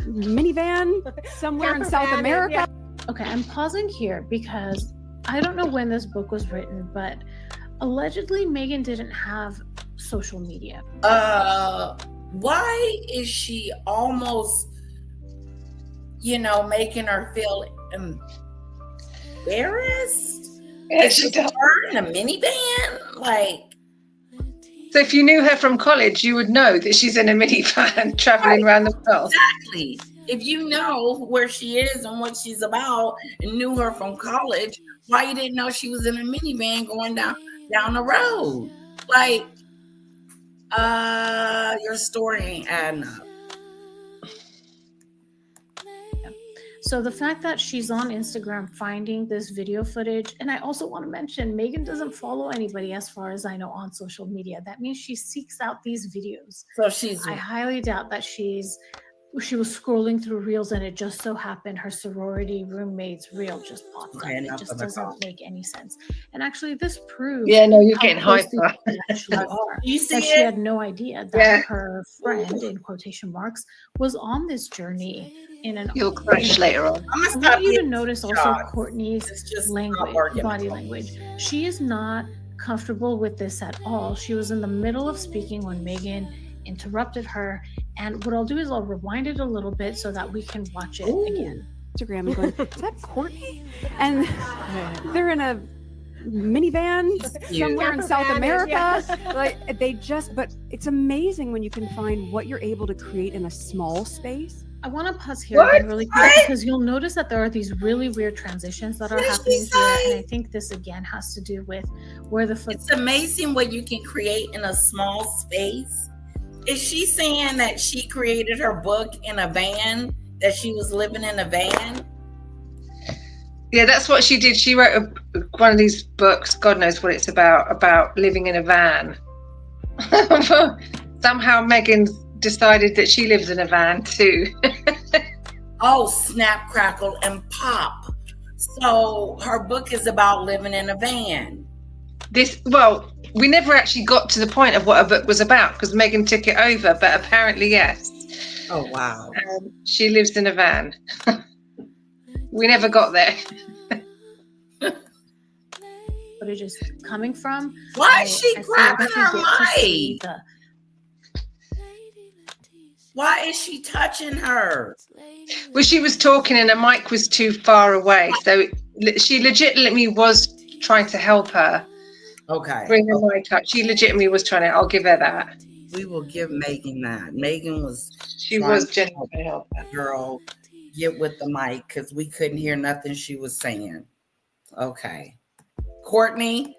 minivan somewhere in South America. Yeah. Okay, I'm pausing here because I don't know when this book was written, but allegedly Meghan didn't have social media. Why is she almost, making her feel embarrassed? Yeah, It's she just does. her in a minivan? Like, So if you knew her from college, you would know that she's in a minivan traveling around the world. exactly. If you know where she is and what she's about and knew her from college, why you didn't know she was in a minivan going down the road? Like, your story ain't adding up. So the fact that she's on Instagram finding this video footage, and I also want to mention Meghan doesn't follow anybody as far as I know on social media. That means she seeks out these videos. So she's I highly doubt that she was scrolling through reels and it just so happened her sorority roommate's reel just popped up. It just doesn't make any sense. And actually this proves Yeah, no, you're how getting close hyper. these actually are. you see That she had no idea that Yeah. her friend, in quotation marks, was on this journey in an You'll crash later on. I want you to notice also Courtney's body language. She is not comfortable with this at all. She was in the middle of speaking when Meghan interrupted her. And what I'll do is I'll rewind it a little bit so that we can watch it again. Instagram and going, is that Courtney? And they're in a minivan somewhere in South America. Like but it's amazing when you can find what you're able to create in a small space. I want to pause here again really quick because you'll notice that there are these really weird transitions that are happening here. And I think this again has to do with where the It's amazing what you can create in a small space. Is she saying that she created her book in a van, that she was living in a van? Yeah, that's what she did. She wrote one of these books, God knows what it's about living in a van. Somehow Meghan decided that she lives in a van too. Oh, snap, crackle, and pop. So her book is about living in a van. We never actually got to the point of what her book was about because Meghan took it over, but apparently yes. Oh, wow. She lives in a van. We never got there. footage is coming from. Why is she grabbing her mic? Why is she touching her? Well, she was talking and the mic was too far away. So she legitimately was trying to help her. Okay. Bring the mic up. She legitimately was trying to, I'll give her that. We will give Meghan that. Meghan was genuinely trying to help that girl get with the mic because we couldn't hear nothing she was saying. Okay. Courtney?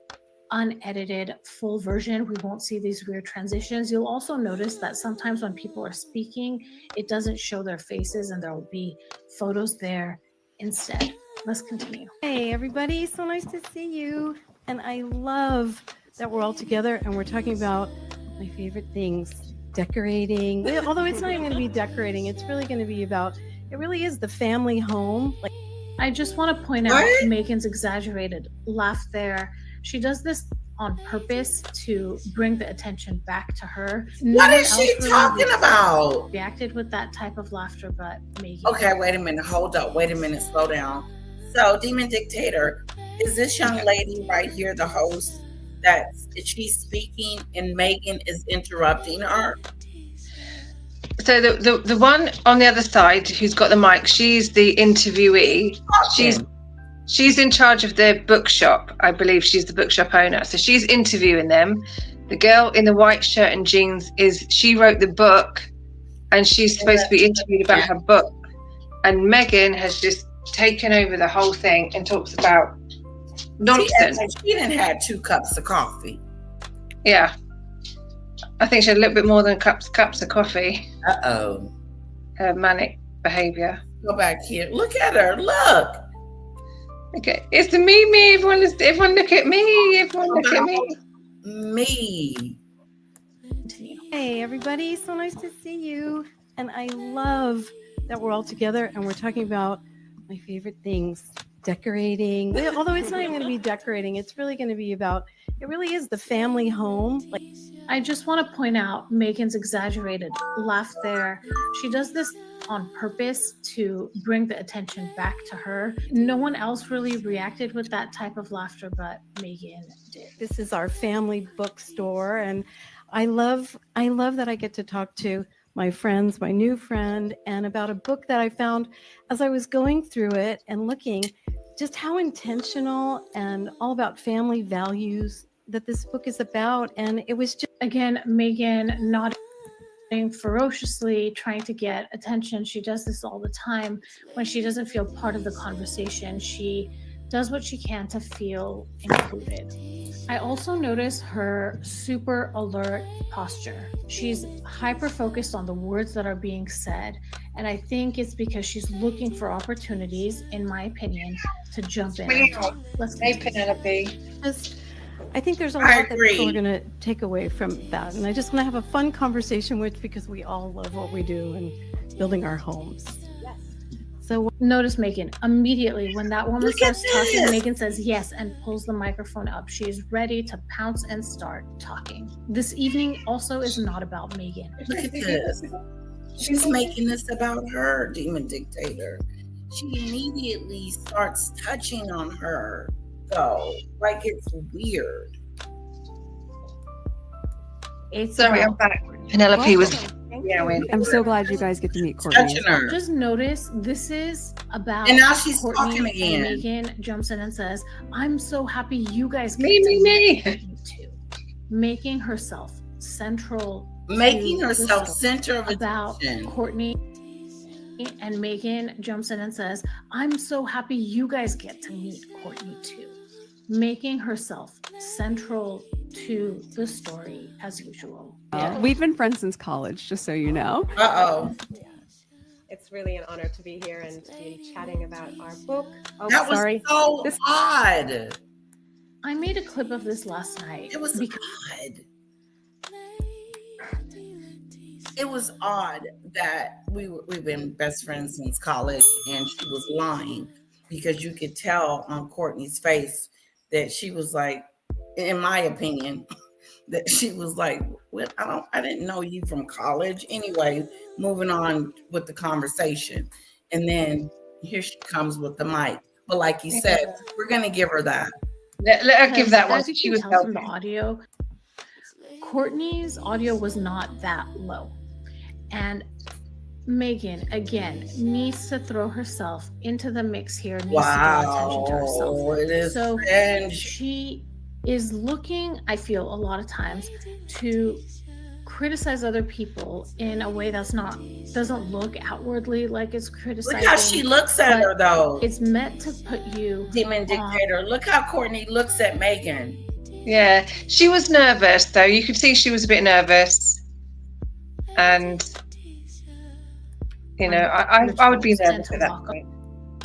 Unedited full version, we won't see these weird transitions. You'll also notice that sometimes when people are speaking, it doesn't show their faces and there will be photos there instead. Let's continue. Hey everybody, so nice to see you. And I love that we're all together and we're talking about my favorite things, decorating. Although it's not even going to be decorating, it's really going to be about, it really is the family home. Like, I just want to point out Meghan's exaggerated laugh there. She does this on purpose to bring the attention back to her. What is she talking about? Reacted with that type of laughter, but Meghan. Okay, wait a minute. Hold up. Wait a minute. Slow down. So, Demon Dictator, is this young lady right here the host that she's speaking and Meghan is interrupting her? So the one on the other side who's got the mic, she's the interviewee. She's in charge of their bookshop. I believe she's the bookshop owner. So she's interviewing them. The girl in the white shirt and jeans she wrote the book and she's supposed to be interviewed about her book. And Meghan has just taken over the whole thing and talks about nonsense. She didn't have 2 cups of coffee. Yeah. I think she had a little bit more than cups of coffee. Uh-oh. Her manic behavior. Go back here. Look at her. Look. Okay, it's the me. Everyone look at me. Everyone look at me. Me. Hey everybody, so nice to see you. And I love that we're all together and we're talking about my favorite things, decorating. Although it's not even going to be decorating, it's really going to be about, it really is the family home. Like, I just want to point out Meghan's exaggerated laugh there. She does this on purpose to bring the attention back to her. No one else really reacted with that type of laughter, but Meghan did. This is our family bookstore, and I love that I get to talk to my friends, my new friend, and about a book that I found as I was going through it and looking just how intentional and all about family values that this book is about. And it was just, again, Meghan not ferociously trying to get attention. She does this all the time. When she doesn't feel part of the conversation, she does what she can to feel included. I also notice her super alert posture. She's hyper focused on the words that are being said. And I think it's because she's looking for opportunities, in my opinion, to jump in. Let's Hey, Penelope. I think there's a I lot that people are agree. going to take away from that. And I just want to have a fun conversation with, because we all love what we do and building our homes. So notice Meghan immediately when that woman Look at starts talking, this. Meghan says yes and pulls the microphone up. She is ready to pounce and start talking. This evening also is not about Meghan. Look at this. She's making this about her, demon dictator. She immediately starts touching on her, though. Like, it's weird. It's Sorry, I'm back. Penelope was meowing. I'm so glad you guys get to meet Courtney. Touching her. Just notice this is about And now she's Courtney, talking again. and Meghan jumps in and says, "I'm so happy you guys get Me, to me, meet me." Courtney too." Making herself central. Making to the herself story. center of About attention. Courtney, and Meghan jumps in and says, "I'm so happy you guys get to meet Courtney too." Making herself central to the story as usual. We've been friends since college, just so you know. Uh-oh. It's really an honor to be here and to be chatting about our book. Oh, That was sorry. so odd. I made a clip of this last night. It was odd. It was odd that we've been best friends since college, and she was lying, because you could tell on Courtney's face that she was like, in my opinion, that she was like, "What? I didn't know you from college." Anyway, moving on with the conversation, and then here she comes with the mic. But like you said, we're gonna give her that. Let her give that one. As you She can was tell from the helping. audio, Courtney's audio was not that low. And Meghan, again, needs to throw herself into the mix here, needs to draw attention to herself. Wow, it is So cringe. she is looking, I feel, a lot of times to criticize other people in a way that's not, doesn't look outwardly like it's criticizing. Look how she looks at her, though. It's meant to put you Demon dictator. Look how Courtney looks at Meghan. Yeah, she was nervous though. You could see she was a bit nervous, and you know, I would be nervous at that point.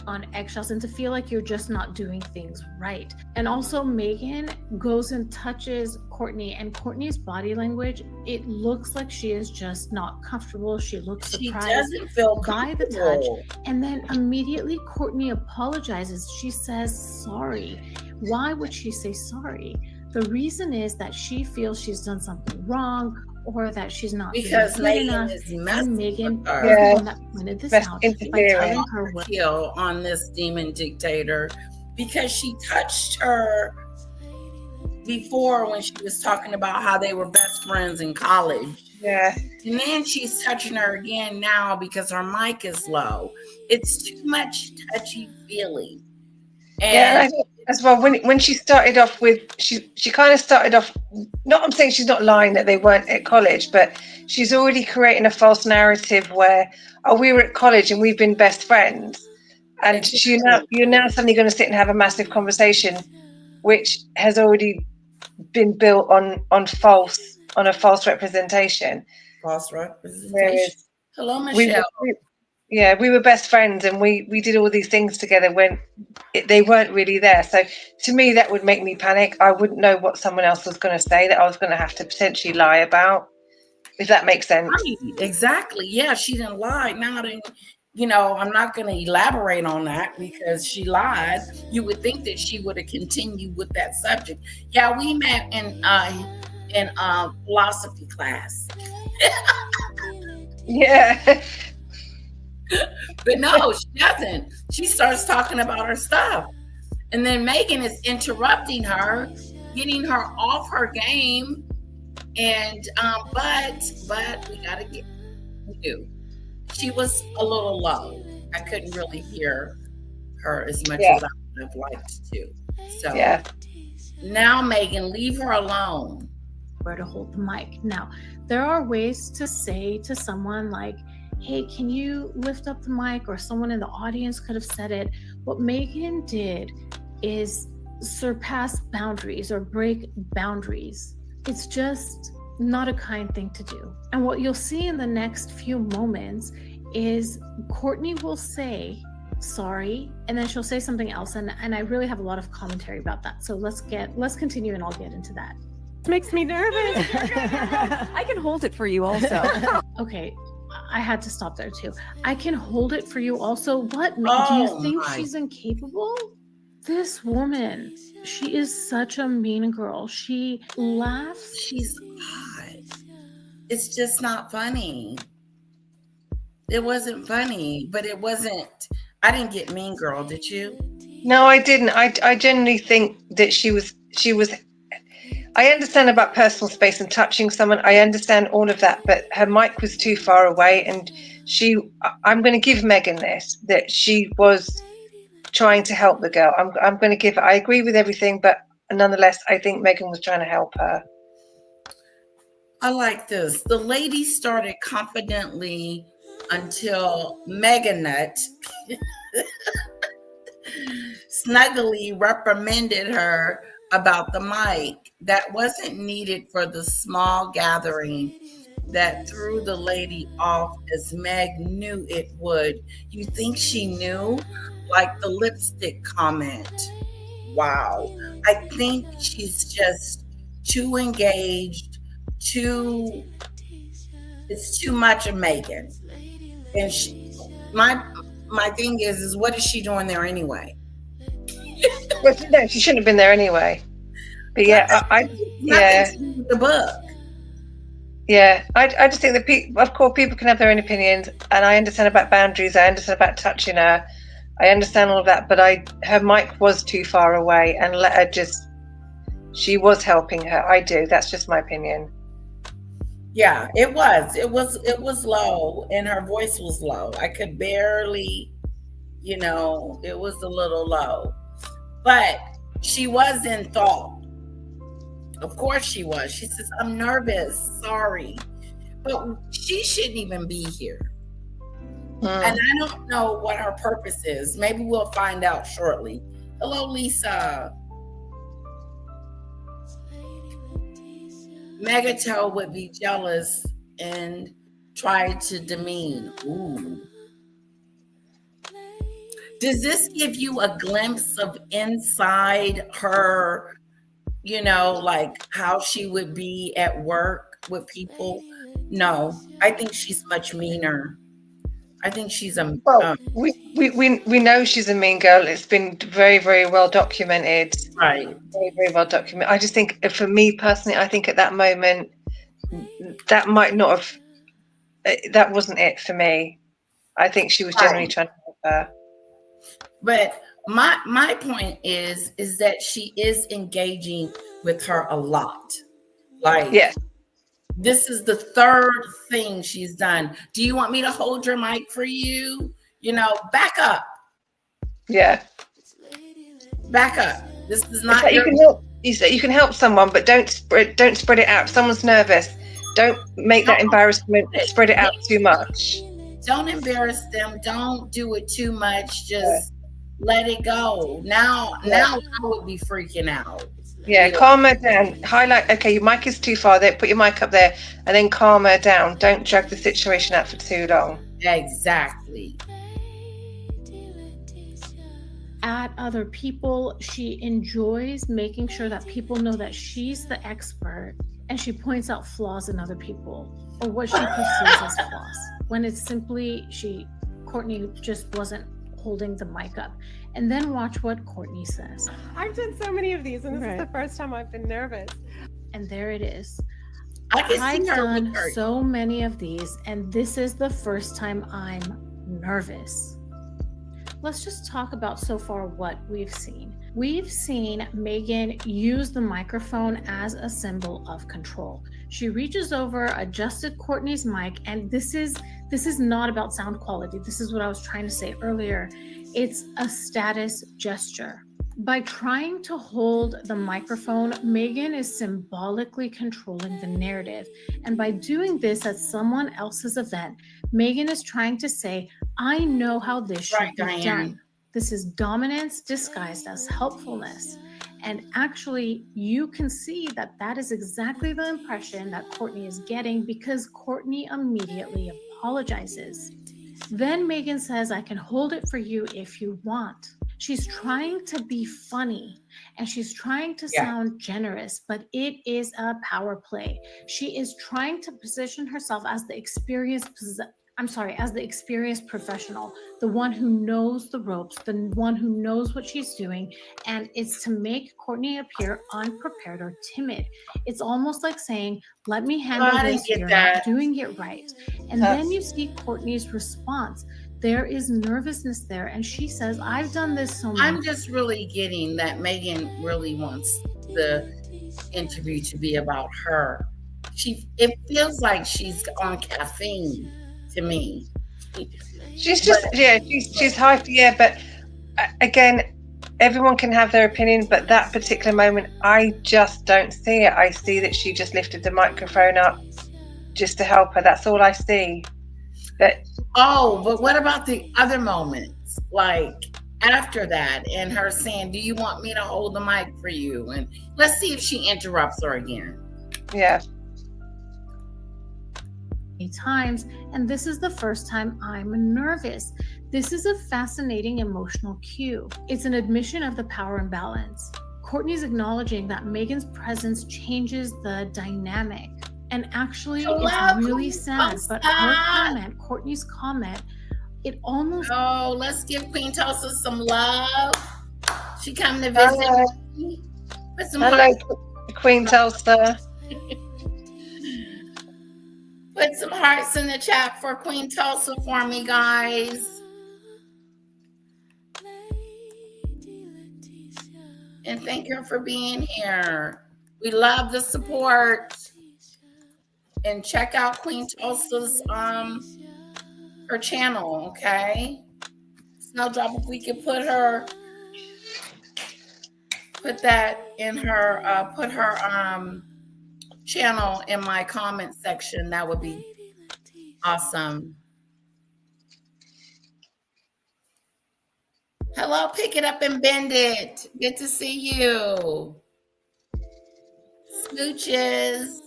On eggshells and to feel like you're just not doing things right. And also Meghan goes and touches Courtney, and Courtney's body language, it looks like she is just not comfortable. She looks She surprised doesn't feel by the comfortable. touch. And then immediately Courtney apologizes. She says sorry. Why would she say sorry? The reason is that she feels she's done something wrong, or that she's not Because doing good Meghan enough. is And messing Meghan with her. was the one that pointed this Best out by interfering. telling her what Kill on this demon dictator, because she touched her before when she was talking about how they were best friends in college. Yeah. And then she's touching her again now because her mic is low. It's too much touchy-feely. And Yeah, I think as well, when she started off with, she kind of started off, not, I'm saying she's not lying that they weren't at college, but she's already creating a false narrative where, oh, we were at college and we've been best friends, and you're now suddenly going to sit and have a massive conversation, which has already been built on a false representation. false representation. Whereas Hello, Michelle. we were best friends, and we did all these things together when they weren't really there. So to me, that would make me panic. I wouldn't know what someone else was going to say that I was going to have to potentially lie about, if that makes sense. Right, exactly. Yeah, she didn't lie. Now, then, I'm not going to elaborate on that because she lied. You would think that she would have continued with that subject. Yeah, we met in philosophy class. Yeah. But no, she doesn't. She starts talking about her stuff. And then Meghan is interrupting her, getting her off her game. And but we gotta knew. She was a little low. I couldn't really hear her as much Yeah. as I would have liked to. So Yeah. now, Meghan, leave her alone. Where to hold the mic. Now, there are ways to say to someone like, hey, can you lift up the mic? Or someone in the audience could have said it. What Meghan did is surpass boundaries or break boundaries. It's just not a kind thing to do. And what you'll see in the next few moments is Kourtney will say sorry, and then she'll say something else, and I really have a lot of commentary about that. So let's continue, and I'll get into that. This makes me nervous. I can hold it for you also. Okay, I had to stop there too. I can hold it for you also. What? Do Oh, you think my. she's incapable? This woman, she is such a mean girl. She laughs. She's hot. It's just not funny. It wasn't funny, but it wasn't. I didn't get Mean Girl, did you? No, I didn't. I genuinely think that she was. I understand about personal space and touching someone. I understand all of that, but her mic was too far away, and I'm going to give Meghan this, that she was trying to help the girl. I'm going to give it. I agree with everything, but nonetheless, I think Meghan was trying to help her. I like this. The lady started confidently until Meganut snuggly reprimanded her about the mic. That wasn't needed for the small gathering that threw the lady off as Meg knew it would. You think she knew? Like the lipstick comment. Wow. I think she's just too engaged, it's too much of Meghan. And my thing is what is she doing there anyway? Well, no, she shouldn't have been there anyway. But yeah, the book. Yeah, I just think that of course people can have their own opinions, and I understand about boundaries. I understand about touching her. I understand all of that, but her mic was too far away, and let her just. She was helping her. I do. That's just my opinion. Yeah, it was. It was low, and her voice was low. I could barely, it was a little low. But she was in thought. Of course she was. She says, I'm nervous. Sorry. But she shouldn't even be here. And I don't know what her purpose is. Maybe we'll find out shortly. Hello, Lisa. Megato would be jealous and try to demean. Ooh. Does this give you a glimpse of inside her, like how she would be at work with people? No, I think she's much meaner. I think she's we know she's a mean girl. It's been very, very well documented. Right. Very, very well documented. I just think, for me personally, I think at that moment, that might not have. That wasn't it for me. I think she was generally trying to help her. But my point is that she is engaging with her a lot. Like, yes. This is the third thing she's done. Do you want me to hold your mic for you? Back up. Yeah. Back up. This is not. Like you can help someone, but don't spread it out. If someone's nervous, don't make that embarrassment. Spread it out too much. Don't embarrass them. Don't do it too much. Just let it go. Now I would be freaking out. Yeah, calm her down. Highlight, okay, your mic is too far there. Put your mic up there and then calm her down. Don't drag the situation out for too long. Exactly. At other people, she enjoys making sure that people know that she's the expert, and she points out flaws in other people or what she perceives as flaws. When it's simply Kourtney just wasn't holding the mic up. And then watch what Kourtney says. I've done so many of these, and this is the first time I've been nervous. And there it is. I've done so many of these, and this is the first time I'm nervous. Let's just talk about so far what we've seen. We've seen Meghan use the microphone as a symbol of control. She reaches over, adjusted Kourtney's mic, and this is This is not about sound quality. This is what I was trying to say earlier. It's a status gesture. By trying to hold the microphone, Meghan is symbolically controlling the narrative. And by doing this at someone else's event, Meghan is trying to say, I know how this should be done. This is dominance disguised as helpfulness. And actually, you can see that that is exactly the impression that Kourtney is getting, because Kourtney immediately apologizes. Then Meghan says, I can hold it for you if you want. She's trying to be funny and she's trying to sound generous, but it is a power play. She is trying to position herself as the experienced professional, the one who knows the ropes, the one who knows what she's doing, and it's to make Kourtney appear unprepared or timid. It's almost like saying, let me handle this, you're not doing it right. And then you see Kourtney's response. There is nervousness there, and she says, I've done this so much. I'm just really getting that Meghan really wants the interview to be about her. It feels like she's on caffeine to me. She's hyped, but again, everyone can have their opinion, but that particular moment, I just don't see it. I see that she just lifted the microphone up just to help her. That's all I see. But what about the other moments, like after that, and her saying, do you want me to hold the mic for you? And let's see if she interrupts her again. Yeah. Times, and this is the first time I'm nervous. This is a fascinating emotional cue. It's an admission of the power imbalance. Kourtney's acknowledging that Meghan's presence changes the dynamic. And actually, it's really sad, but her comment, Kourtney's comment, it almost... Oh, let's give Queen Tulsa some love. She come to visit me. Hello, Queen Tulsa. Put some hearts in the chat for Queen Tulsa for me, guys. And thank her for being here. We love the support. And check out Queen Tulsa's her channel, okay? Snowdrop, if we could put that in her put her channel in my comment section, that would be awesome. Hello, pick it up and bend it. Good to see you. Smooches.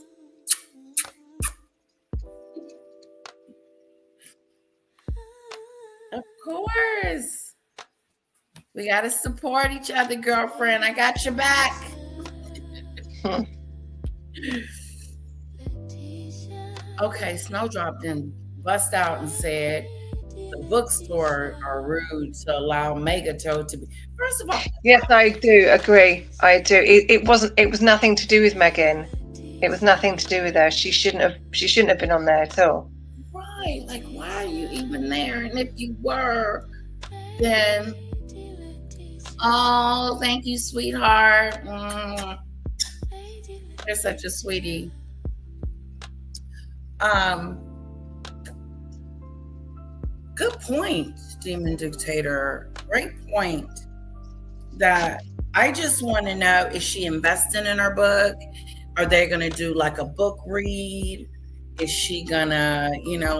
Of course. We got to support each other, girlfriend. I got your back. Okay, Snowdrop then bust out and said the bookstore are rude to allow Meghan to be. First of all, yes, I do agree. I do. It was nothing to do with Meghan. It was nothing to do with her. She shouldn't have been on there at all. Right. Like, why are you even there? And if you were, then oh, thank you, sweetheart. You're such a sweetie. Good point, Demon Dictator. Great point. That I just want to know, is she investing in her book? Are they going to do like a book read? Is she gonna,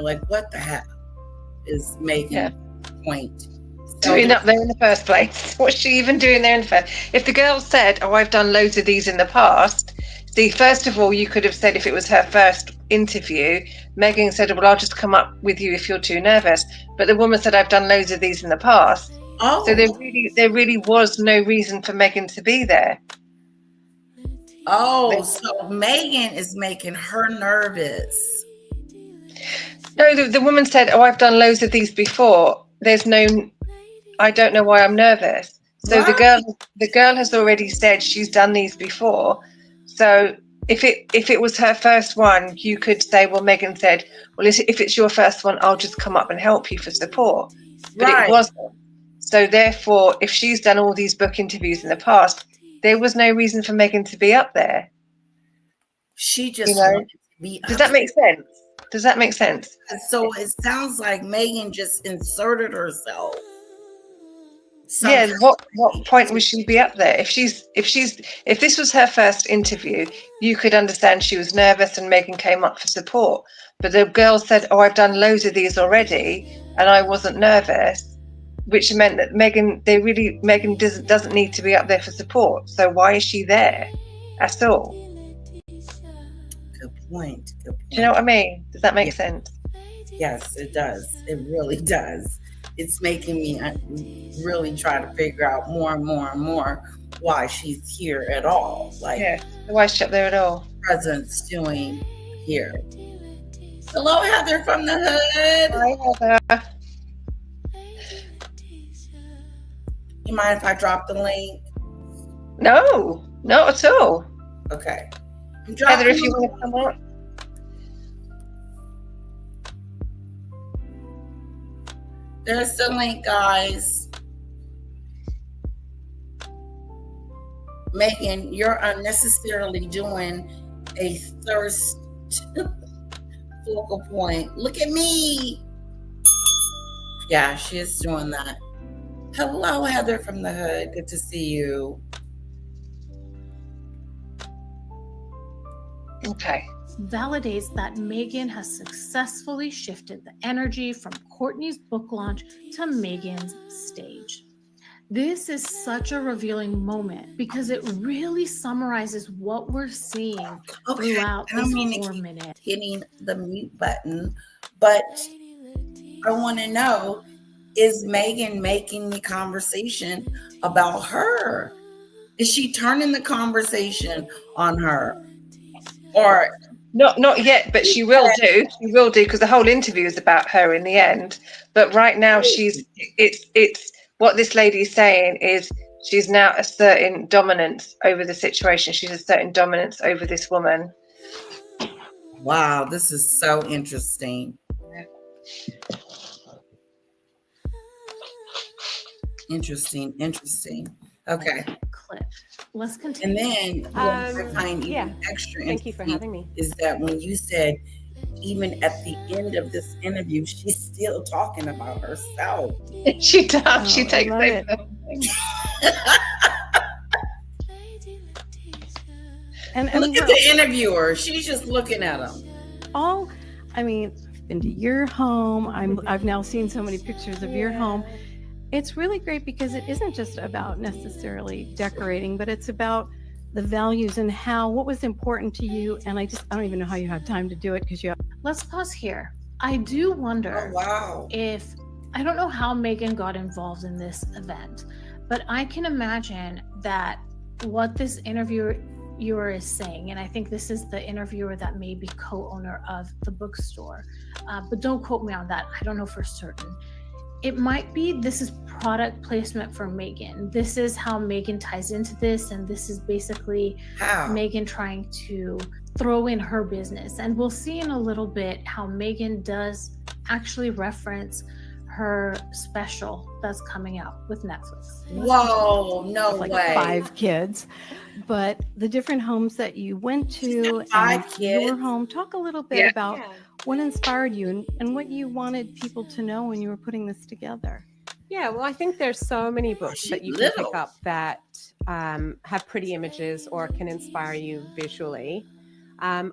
like, what the hell is Meghan's point? Doing up there in the first place. What's she even doing there in the first? If the girl said, oh, I've done loads of these in the past. See, first of all, you could have said if it was her first interview, Meghan said, well, I'll just come up with you if you're too nervous. But the woman said, I've done loads of these in the past. Oh. So there really was no reason for Meghan to be there. Oh, so Meghan is making her nervous. No, the woman said, oh, I've done loads of these before. I don't know why I'm nervous. So right. the girl has already said she's done these before. So if it was her first one, you could say, well, Meghan said, well, if it's your first one, I'll just come up and help you for support. But right. It wasn't. So therefore, if she's done all these book interviews in the past, there was no reason for Meghan to be up there. She just wanted to be up. Does that make sense? Does that make sense? So it sounds like Meghan just inserted herself. Yeah, what point would she be up there? If this was her first interview, you could understand she was nervous and Meghan came up for support. But the girl said, "Oh, I've done loads of these already, and I wasn't nervous," which meant that Meghan doesn't need to be up there for support. So why is she there at all? Good point. Do you know what I mean? Does that make sense? Yes, it does. It really does. It's making me really try to figure out more and more and more why she's here at all. Like, why is she up there at all? Presence doing here. Hello, Heather from the hood. Hi, Heather. You mind if I drop the link? No, not at all. Okay. Heather, if you want to come up. There's the link, guys. Meghan, you're unnecessarily doing a thirst focal point. Look at me. Yeah, she is doing that. Hello, Heather from the hood. Good to see you. Okay. Validates that Meghan has successfully shifted the energy from Kourtney's book launch to Meghan's stage. This is such a revealing moment because it really summarizes what we're seeing throughout this 4 minutes. Hitting the mute button, but I want to know, is Meghan making the conversation about her? Is she turning the conversation on her? Or not yet, but she will do. She will do, because the whole interview is about her in the end. But right now, it's what this lady is saying is she's now asserting dominance over the situation. She's asserting dominance over this woman. Wow, this is so interesting. Interesting. Okay. Clip. Let's continue. And then what I find even extra Thank you for having me. is that when you said even at the end of this interview, she's still talking about herself. She does. She takes it. And look at the interviewer. She's just looking at him. I've been to your home. I've now seen so many pictures of your home. It's really great because it isn't just about necessarily decorating, but it's about the values and what was important to you. And I don't even know how you have time to do it because you have. Let's pause here. I do wonder if, I don't know how Meghan got involved in this event, but I can imagine that what this interviewer is saying, and I think this is the interviewer that may be co-owner of the bookstore, but don't quote me on that. I don't know for certain. It might be this is product placement for Meghan. This is how Meghan ties into this, and this is basically Meghan trying to throw in her business. And we'll see in a little bit how Meghan does actually reference her special that's coming out with Netflix. Whoa, no way. 5 kids. But the different homes that you went to, and your home, talk a little bit about what inspired you and what you wanted people to know when you were putting this together. Yeah, well, I think there's so many books that you can pick up that have pretty images or can inspire you visually. I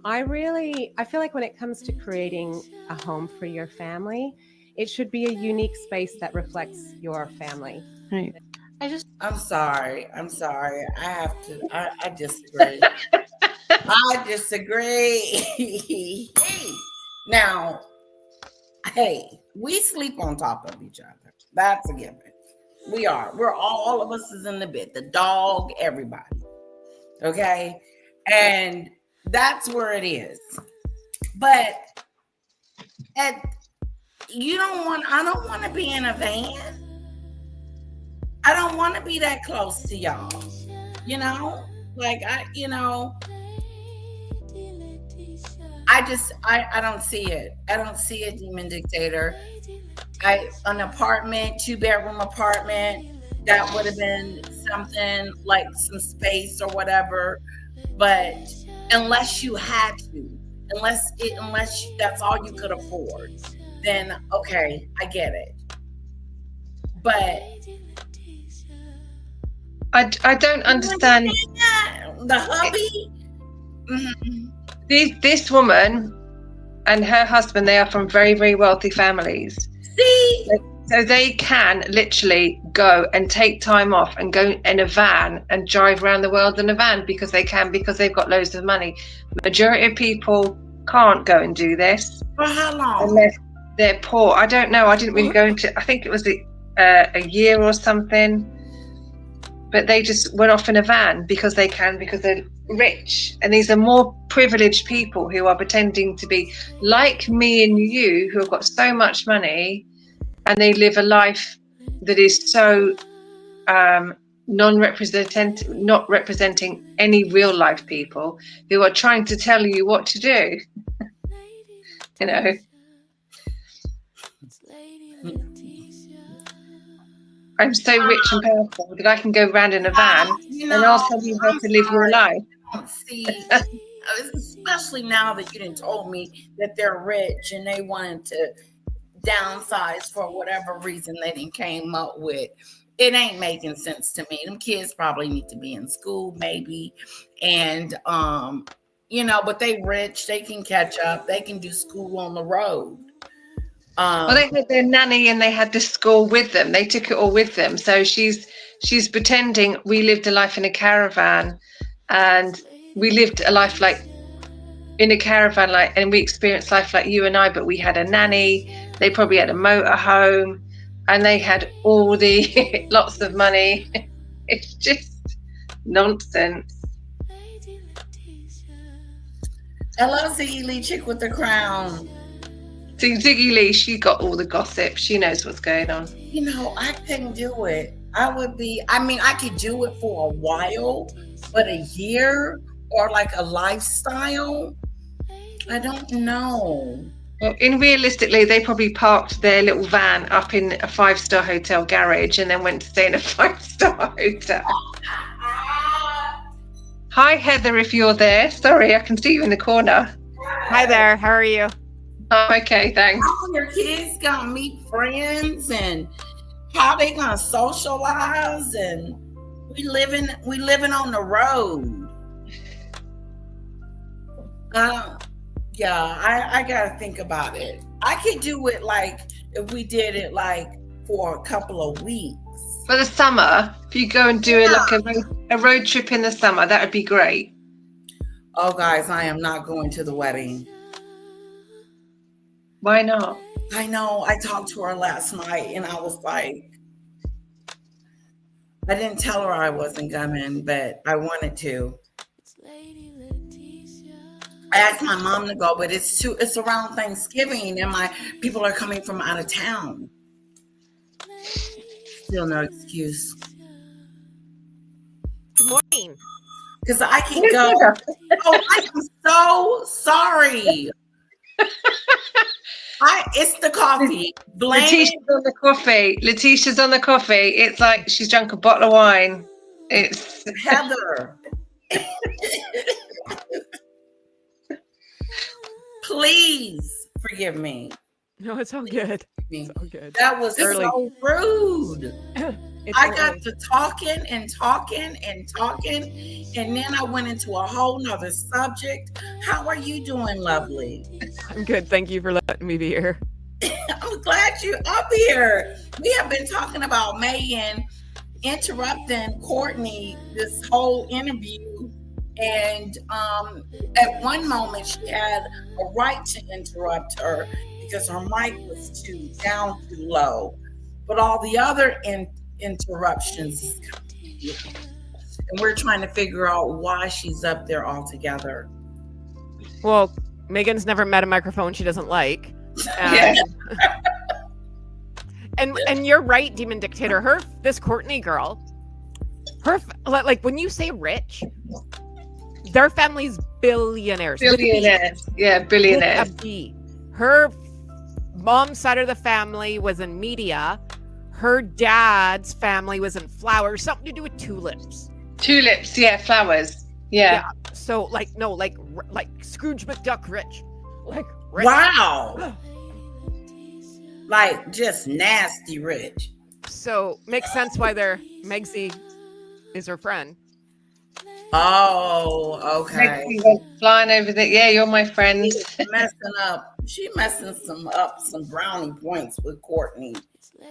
feel like when it comes to creating a home for your family, it should be a unique space that reflects your family. Right. I'm sorry. I disagree. I disagree. Now, we sleep on top of each other. That's a given. We're all of us is in the bed. The dog, everybody. Okay? And that's where it is. But I don't want to be in a van. I don't want to be that close to y'all. I don't see it. I don't see a demon dictator. An apartment, 2-bedroom apartment, that would have been something like some space or whatever. But unless you had to, unless that's all you could afford, then okay, I get it. But I don't understand the hubby. This woman and her husband, they are from very, very wealthy families. See? So they can literally go and take time off and go in a van and drive around the world in a van because they've got loads of money. Majority of people can't go and do this. For how long? Unless they're poor. I don't know. I didn't really go into, I think it was a year or something. But they just went off in a van because they can, because they're rich. And these are more privileged people who are pretending to be like me and you, who have got so much money, and they live a life that is so not representing any real life people, who are trying to tell you what to do. You know. I'm so rich and powerful that I can go around in a van and I'll tell you how to live your life. See, especially now that you didn't told me that they're rich and they wanted to downsize for whatever reason they didn't came up with. It ain't making sense to me. Them kids probably need to be in school, maybe, and but they rich. They can catch up. They can do school on the road. Well, they had their nanny and they had the school with them. They took it all with them. So she's pretending we lived a life in a caravan, and we lived a life like in a caravan, and we experienced life like you and I. But we had a nanny. They probably had a motor home, and they had all the lots of money. It's just nonsense. Hello, Ziggy Lee, chick with the crown. See, Ziggy Lee, she got all the gossip. She knows what's going on. I couldn't do it. I could do it for a while, but a year or like a lifestyle, I don't know. Well, realistically, they probably parked their little van up in a 5-star hotel garage and then went to stay in a 5-star hotel. Hi, Heather, if you're there. Sorry, I can see you in the corner. Hi there. How are you? Oh, okay, thanks. How your kids gonna meet friends and how they gonna socialize, and we living on the road. I gotta think about it. I could do it like if we did it like for a couple of weeks. For the summer, if you go and do it like a road trip in the summer, that would be great. Oh, guys, I am not going to the wedding. Why not? I know. I talked to her last night and I was like, I didn't tell her I wasn't coming, but I wanted to. I asked my mom to go, but it's around Thanksgiving and my people are coming from out of town. Still no excuse. Good morning. Because I can go. Oh, I am so sorry. It's the coffee. Letitia's on the coffee. Letitia's on the coffee. It's like she's drunk a bottle of wine. It's Heather. Please forgive me. No, it's all good. It's all good. That was early. So rude. I got to talking, and then I went into a whole nother subject. How are you doing, lovely? I'm good. Thank you for letting me be here. I'm glad you're up here. We have been talking about Meghan interrupting Courtney this whole interview. And at one moment, she had a right to interrupt her because her mic was too low. But all the other interruptions is coming. And we're trying to figure out why she's up there altogether. Well, Meghan's never met a microphone she doesn't like. And you're right, Demon Dictator. This Courtney girl, like when you say rich, their family's billionaires. Billionaires. Yeah, billionaires. Her mom's side of the family was in media. Her dad's family was in flowers, something to do with tulips. Tulips, yeah, flowers. Yeah. So like Scrooge McDuck rich. Like rich. Wow. Like just nasty rich. So makes sense why Megsy is her friend. Oh, okay. Flying over there. Yeah, you're my friend. She messing some brownie points with Courtney.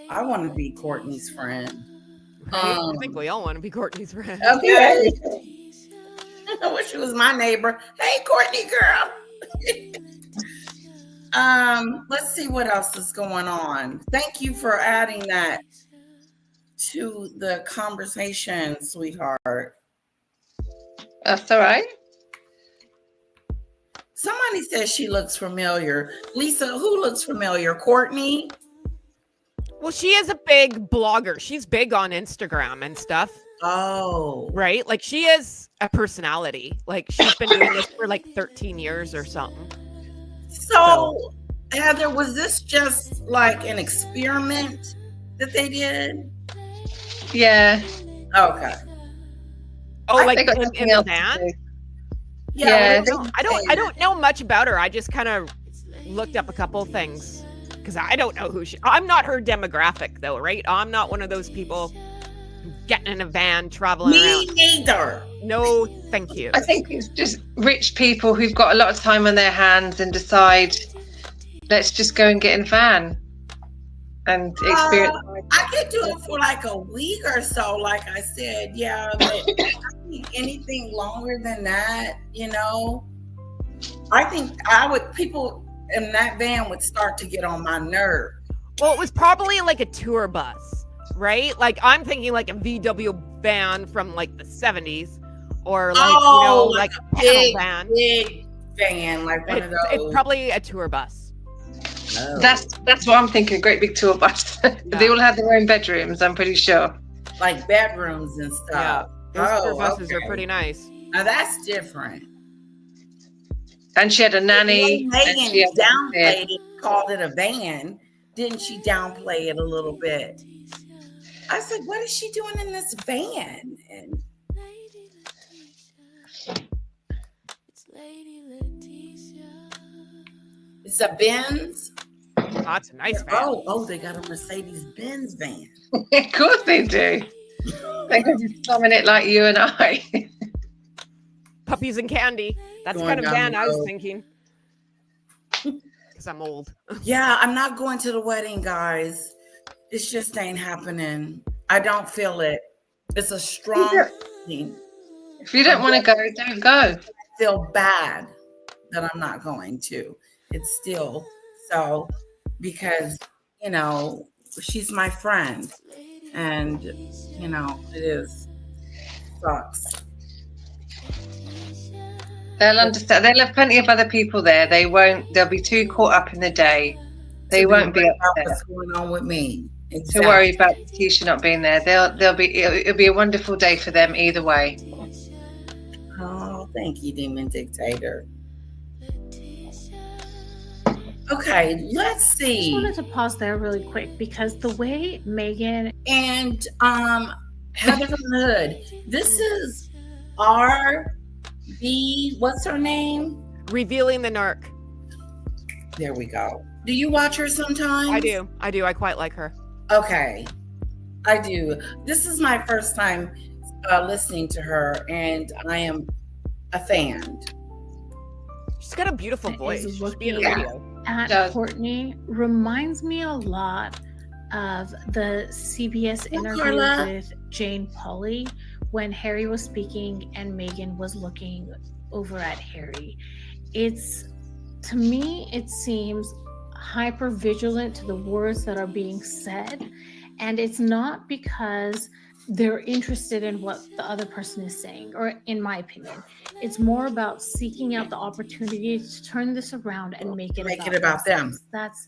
I want to be Courtney's friend. I think we all want to be Courtney's friend. Okay. I wish she was my neighbor. Hey, Courtney girl. Let's see what else is going on. Thank you for adding that to the conversation, sweetheart. That's all right. Somebody says she looks familiar. Lisa, who looks familiar? Courtney? Well, she is a big blogger. She's big on Instagram and stuff. Oh. Right? Like she is a personality. Like she's been doing this for like 13 years or something. So, Heather, was this just like an experiment that they did? Yeah. Okay. Oh, like in the van? Yeah. I don't know much about her. I just kind of looked up a couple things because I don't know who I'm not her demographic though, right? I'm not one of those people getting in a van traveling around. Me neither. No, thank you. I think it's just rich people who've got a lot of time on their hands and decide, let's just go and get in a van and experience. I could do it for like a week or so, like I said, yeah, but I think anything longer than that, I think people in that van would start to get on my nerve. Well, it was probably like a tour bus, right? Like I'm thinking like a VW van from like the 70s or like, like a panel van. Big van, like one of those. It's probably a tour bus. Oh. That's what I'm thinking. Great big tour bus. Yeah. They all have their own bedrooms, I'm pretty sure. Like bedrooms and stuff. Yeah, those tour buses are pretty nice. Now that's different. And she had a nanny. Megan downplayed it, called it a van. Didn't she downplay it a little bit? I said, what is she doing in this van? And it's a Benz. That's a nice van. Oh, they got a Mercedes-Benz van. Of course they do. They could just summon it like you and I. Puppies and candy. That's the kind of van I was thinking. Because I'm old. Yeah, I'm not going to the wedding, guys. It just ain't happening. I don't feel it. It's a strong thing. If you don't want to go, don't go. I feel bad that I'm not going to. It's still so because, she's my friend. And, it sucks. They'll understand. They'll have plenty of other people there. They'll be too caught up in the day. They won't be upset. What's going on with me? Exactly. To worry about Keisha not being there. It'll be a wonderful day for them either way. Oh, thank you, Demon Dictator. Okay, let's see. I just wanted to pause there really quick because the way Meghan and Heather from the Hood, this is what's her name? Revealing the Narc. There we go. Do you watch her sometimes? I do. I quite like her. Okay. I do. This is my first time listening to her, and I am a fan. She's got a beautiful voice. At Courtney reminds me a lot of the CBS interview with Jane Pauley when Harry was speaking and Meghan was looking over at Harry. To me, it seems hyper vigilant to the words that are being said, and it's not because they're interested in what the other person is saying, or in my opinion, it's more about seeking out the opportunity to turn this around and make it about them. That's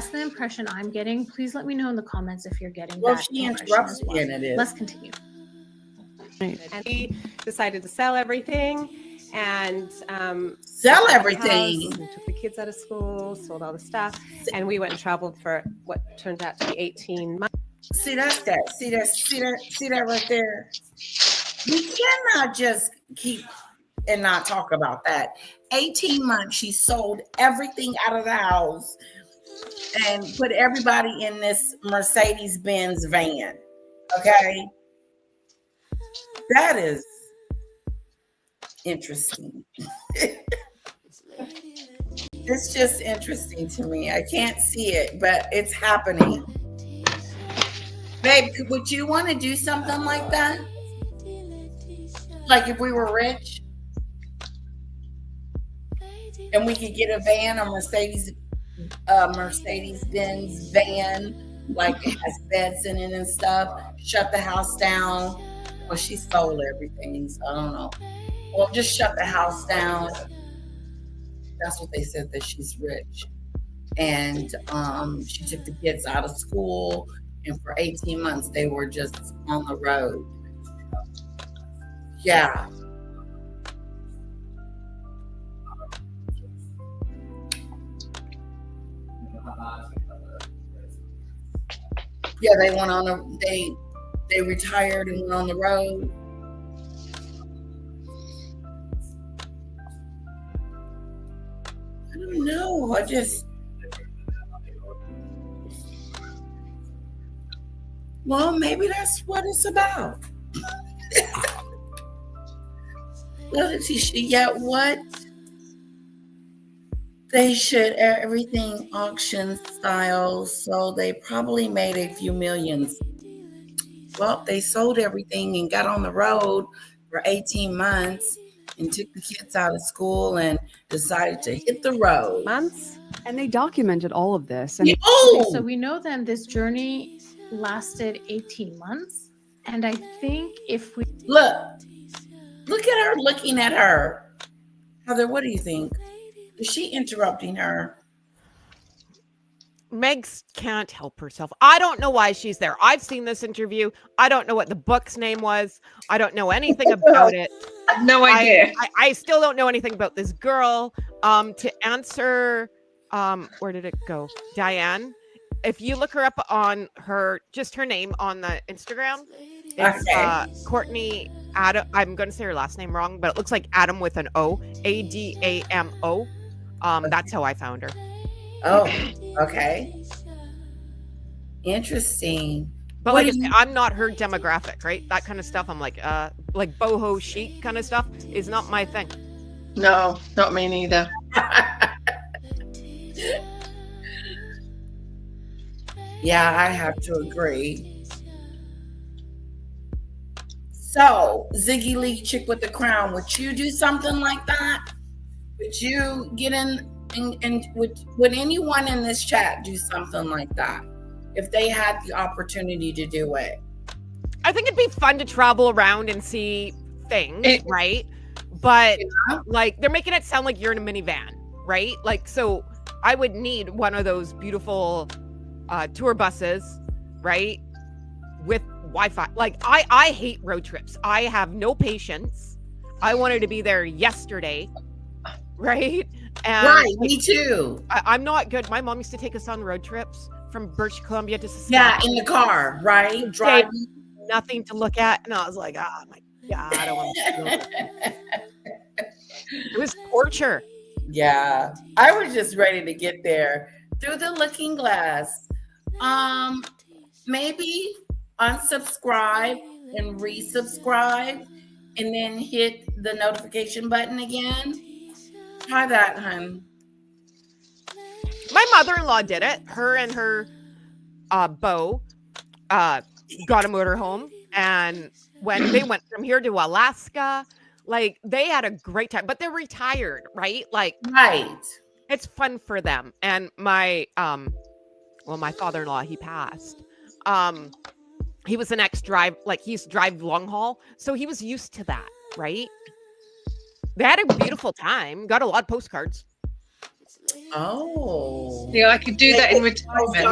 the impression I'm getting. Please let me know in the comments if you're getting that. Well, she interrupts me, and it is. Let's continue. And he decided to sell everything and sell everything. Took the kids out of school, sold all the stuff, and we went and traveled for what turned out to be 18 months. See that right there. We cannot just keep and not talk about that. 18 months, she sold everything out of the house and put everybody in this Mercedes-Benz van. Okay? That is interesting. It's just interesting to me. I can't see it, but it's happening. Babe, would you want to do something like that? Like if we were rich and we could get a van, a Mercedes-Benz van, like it has beds in it and stuff, shut the house down. Well, she stole everything, so I don't know. Well, just shut the house down. That's what they said, that she's rich. And she took the kids out of school, and for 18 months they were just on the road. Yeah. Yeah, they went on they retired and went on the road. I don't know. Well, maybe that's what it's about. What? They should everything auction style, so they probably made a few millions. Well, they sold everything and got on the road for 18 months and took the kids out of school and decided to hit the road. Months? And they documented all of this. And Okay, so we know then this journey lasted 18 months. And I think if we look at her looking at her. Heather, what do you think? Is she interrupting her? Megs can't help herself. I don't know why she's there. I've seen this interview. I don't know what the book's name was. I don't know anything about it. I have no idea. I still don't know anything about this girl. To answer, where did it go? Diane, if you look her up on her name on the Instagram, it's Courtney Adam. I'm going to say her last name wrong, but it looks like Adam with an O, Adamo. That's how I found her. Oh, okay. Interesting. But like I said, I'm not her demographic, right? That kind of stuff. I'm like boho chic kind of stuff is not my thing. No, not me neither. Yeah, I have to agree. So, Ziggy Lee, chick with the crown, would you do something like that? Would you get in and would anyone in this chat do something like that if they had the opportunity to do it? I think it'd be fun to travel around and see things, right? But like they're making it sound like you're in a minivan, right? Like, so I would need one of those beautiful tour buses, right? With Wi-Fi. Like I hate road trips. I have no patience. I wanted to be there yesterday, right? And right, me too. I'm not good. My mom used to take us on road trips from British Columbia to Saskatchewan. Yeah, in the car, right? Driving. Nothing to look at. And I was like, oh my God, I don't want to. It was torture. Yeah, I was just ready to get there through the looking glass. Maybe unsubscribe and resubscribe and then hit the notification button again. Try that, hun. My mother-in-law did it. Her and her beau got a motorhome, and when they went from here to Alaska, like they had a great time. But they're retired, right? Like, right. It's fun for them. And my my father-in-law, he passed. He was an ex-drive, like he used to drive long haul, so he was used to that, right? They had a beautiful time. Got a lot of postcards. Oh. Yeah, I could do that in retirement.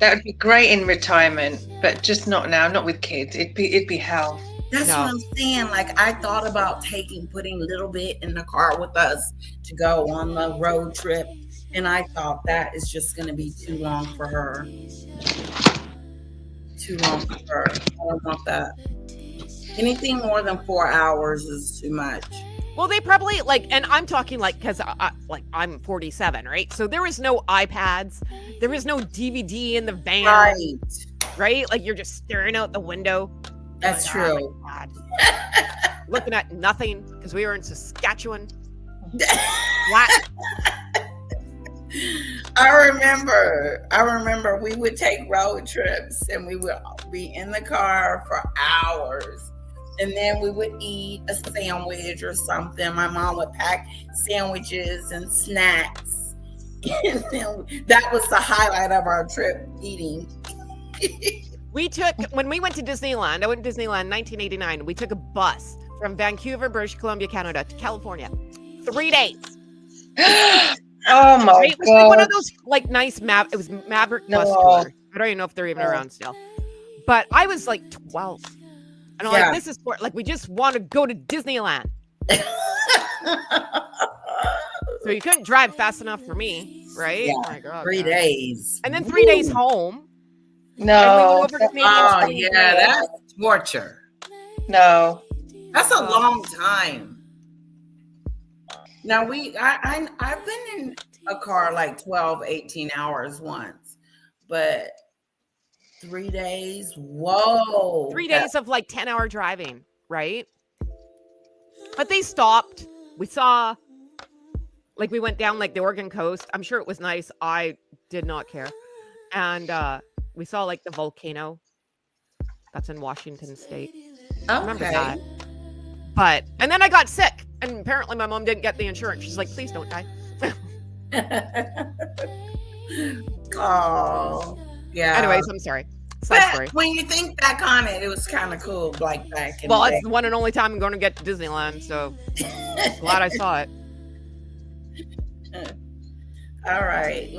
That would be great in retirement, but just not now. Not with kids. It'd be hell. That's what I'm saying. Like I thought about putting a little bit in the car with us to go on the road trip, and I thought that is just going to be too long for her. Too long for her. I don't want that. Anything more than 4 hours is too much. Well, they probably and I'm talking because I'm 47, right? So there was no iPads, there was no DVD in the van, right? Like you're just staring out the window. That's true. Oh my God. Looking at nothing because we were in Saskatchewan. What? I remember we would take road trips and we would be in the car for hours. And then we would eat a sandwich or something. My mom would pack sandwiches and snacks. And then that was the highlight of our trip, eating. When we went to Disneyland, I went to Disneyland in 1989. We took a bus from Vancouver, British Columbia, Canada to California. 3 days. Oh my It was God. one of those nice it was Maverick bus tours. I don't even know if they're even around still. But I was 12. And I'm like, this is we just want to go to Disneyland. So you couldn't drive fast enough for me, right? Yeah, oh my God, 3 days. And then 3 days home. No. That's torture. No. That's a long time. Now I've been in a car 12, 18 hours once, but 3 days, whoa. 3 days of 10-hour driving, right? But they stopped. We saw, we went down the Oregon coast. I'm sure it was nice. I did not care. And we saw the volcano. That's in Washington State. Okay. Remember that. But, and then I got sick. And apparently my mom didn't get the insurance. She's like, please don't die. Oh, yeah. Anyways, I'm sorry. Side story. When you think back on it, it was kind of cool, back in Well, the day. it's the one and only time I'm going to get to Disneyland, so glad I saw it. All right,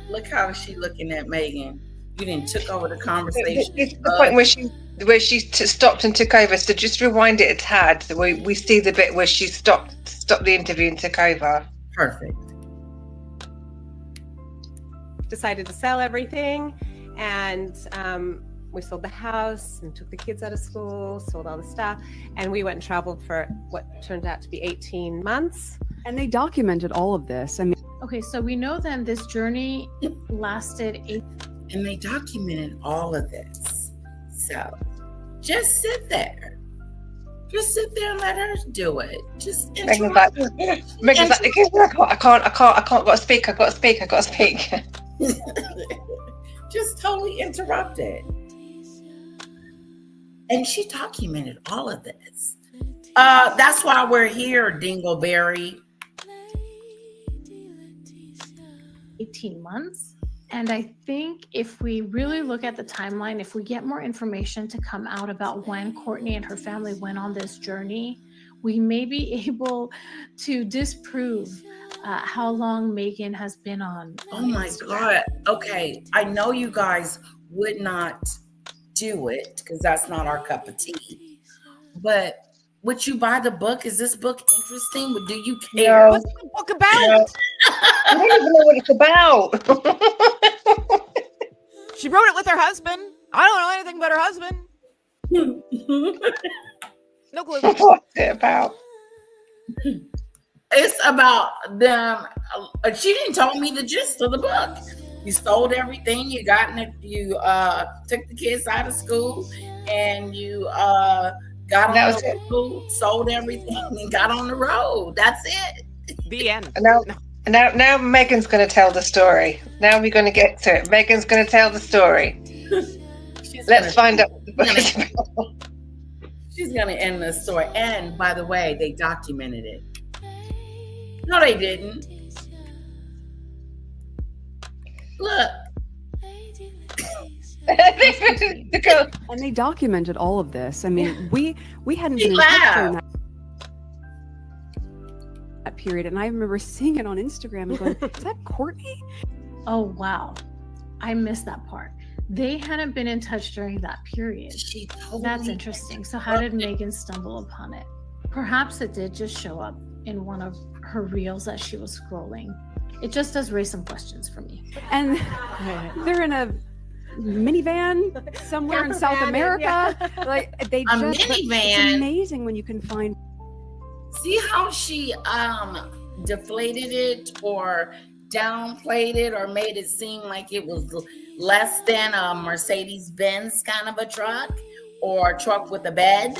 look how she's looking at Meghan. You didn't took over the conversation. It's the point where she stopped and took over. So just rewind it a tad. So we see the bit where she stopped the interview and took over. Perfect. Decided to sell everything, and we sold the house and took the kids out of school, sold all the stuff, and we went and traveled for what turned out to be 18 months. And they documented all of this. I mean, okay, so we know then this journey lasted 8. And they documented all of this. So just sit there. Just sit there and let her do it. Just Megan's like, I can't, got to speak. Just totally interrupt it. And she documented all of this. That's why we're here, Dingleberry. 18 months. And I think if we really look at the timeline, if we get more information to come out about when Courtney and her family went on this journey, we may be able to disprove how long Meghan has been on my Instagram. God. Okay. I know you guys would not do it because that's not our cup of tea. But would you buy the book? Is this book interesting? Do you care? No. What's the book about? No. I don't even know what it's about. She wrote it with her husband. I don't know anything about her husband. No clue. What's it about? It's about them. She didn't tell me the gist of the book. You sold everything. You took the kids out of school, and you got on the road, sold everything, and got on the road. That's it. The end. Now Megan's going to tell the story. Now we're going to get to it. Megan's going to tell the story. Let's find out what the book is about. She's going to end the story. And by the way, they documented it. No, they didn't. Look. And they documented all of this. I mean, we hadn't been in touch during that period, and I remember seeing it on Instagram and going, "Is that Courtney?" Oh wow, I missed that part. They hadn't been in touch during that period. That's interesting. So how did Meghan stumble upon it? Perhaps it did just show up in one of her reels as she was scrolling. It just does raise some questions for me. And they're in a minivan somewhere in South Camper van, America. yeah. Like they A just, but it's minivan? amazing when you can find. See how she deflated it or downplayed it or made it seem like it was less than a Mercedes-Benz kind of a truck or a truck with a bed.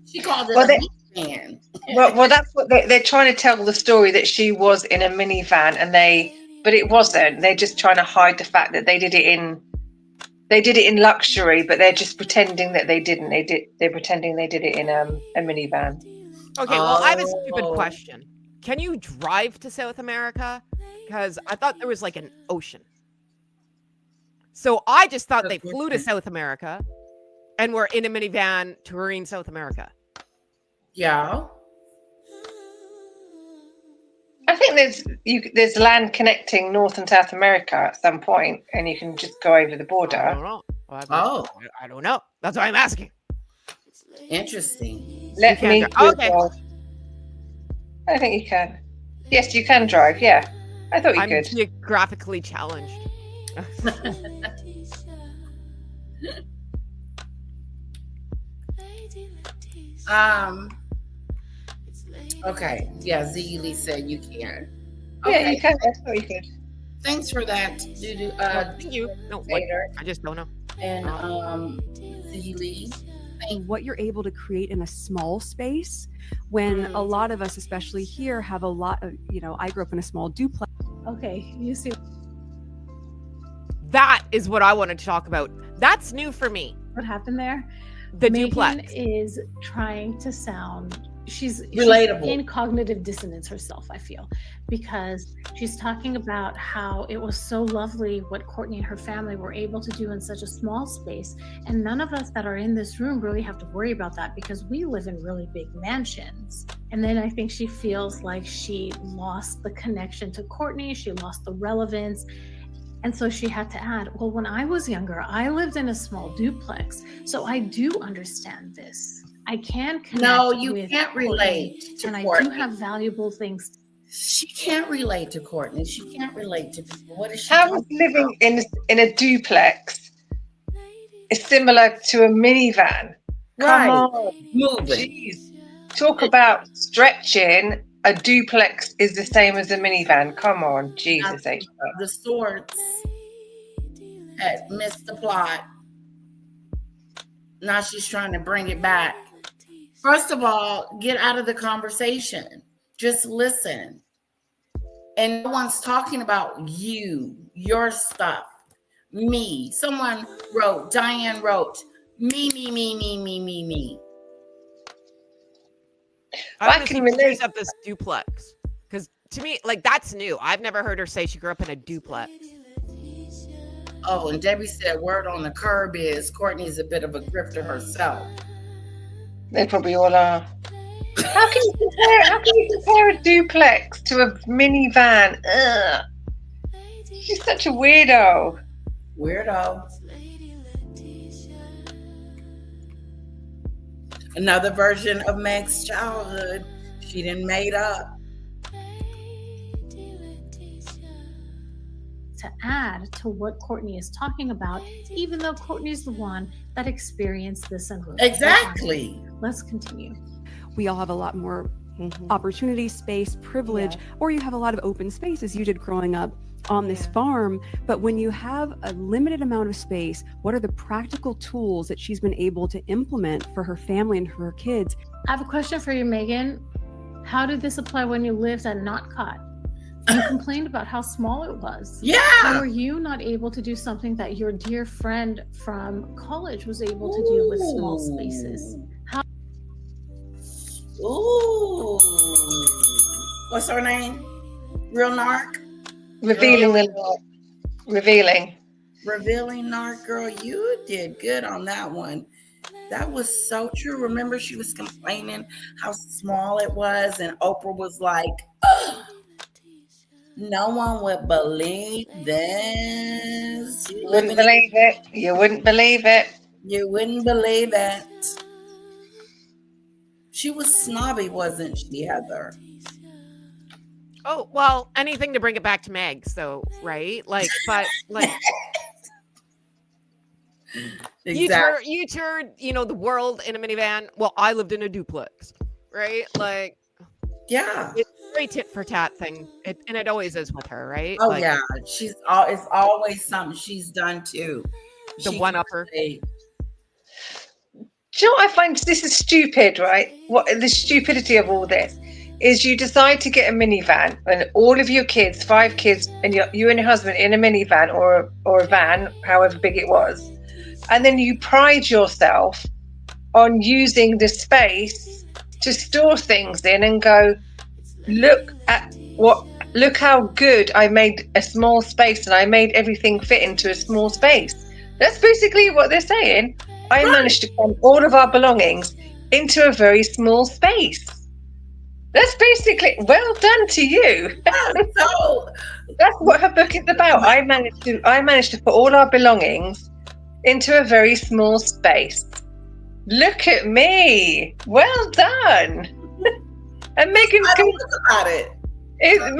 She called it a minivan. Well, that's what they're trying to tell the story, that she was in a minivan, but it wasn't. They're just trying to hide the fact that they did it in luxury, but they're just pretending that they didn't. They're pretending they did it in a minivan. Okay, well, I have a stupid question. Can you drive to South America? Because I thought there was like an ocean. So I just thought they flew to South America and were in a minivan touring South America. Yeah. I think there's land connecting North and South America at some point, and you can just go over the border. I don't know. I don't know. That's why I'm asking. Interesting. Let me. Okay. I think you can. Yes, you can drive. Yeah, I thought you I'm could. geographically challenged. Okay. Yeah, Zeely said you can. Yeah, you can. I thought you could. Thanks for that. Thank you. No, what? I just don't know. And Zeely. What you're able to create in a small space, when a lot of us, especially here, have a lot of, I grew up in a small duplex. Okay, you see. That is what I wanted to talk about. That's new for me. What happened there? The Meghan duplex is trying to sound she's relatable. In cognitive dissonance herself, I feel, because she's talking about how it was so lovely what Courtney and her family were able to do in such a small space, and none of us that are in this room really have to worry about that because we live in really big mansions. And then I think she feels like she lost the connection to Courtney, she lost the relevance. And so she had to add, well, when I was younger, I lived in a small duplex, so I do understand this. I can connect. No, you with can't relate Courtney, to and Courtney. I do have valuable things. She can't relate to Courtney. She can't relate to people. What is she? How is living in a duplex is similar to a minivan? Right. Come on, moving. Jeez. Talk about stretching. A duplex is the same as a minivan. Come on, Jesus H. The Swords had missed the plot. Now she's trying to bring it back. First of all, get out of the conversation. Just listen. And no one's talking about you, your stuff, me. Someone wrote, Diane wrote, me. I can relate up this duplex because to me, like, that's new. I've never heard her say she grew up in a duplex. Oh, and Debbie said word on the curb is Courtney's a bit of a grifter herself. They probably all are. How can you compare a duplex to a minivan? Ugh. She's such a weirdo. Weirdo. Another version of Meg's childhood. She done made up. To add to what Courtney is talking about, even though Courtney's the one that experienced this and wrote. Exactly. Let's continue. We all have a lot more opportunity, space, privilege, or you have a lot of open space as you did growing up on this farm. But when you have a limited amount of space, what are the practical tools that she's been able to implement for her family and for her kids? I have a question for you, Meghan. How did this apply when you lived at Notcott? You complained about how small it was. Yeah. How were you not able to do something that your dear friend from college was able to do with small spaces? Ooh. What's her name? Real narc? Revealing. Revealing narc, girl. You did good on that one. That was so true. Remember, she was complaining how small it was, and Oprah was like, ugh, no one would believe this. You wouldn't believe it. You wouldn't believe it. You wouldn't believe it. She was snobby, wasn't she, Heather? Oh, well, anything to bring it back to Meg, so, right? Like, but, like, Exactly. You toured, the world in a minivan. Well, I lived in a duplex, right? Like, yeah, it's a very tit for tat thing, and it always is with her, right? Oh like, yeah, it's always something she's done too. The one upper. Do you know what I find? This is stupid, right? What the stupidity of all this is? You decide to get a minivan, and all of your kids, 5 kids, and you and your husband in a minivan or a van, however big it was, and then you pride yourself on using the space to store things in, and go, look how good I made a small space, and I made everything fit into a small space. That's basically what they're saying. I managed to cram all of our belongings into a very small space. That's basically, well done to you. So that's what her book is about. I managed to put all our belongings into a very small space. Look at me. Well done. And Megan's going about it. And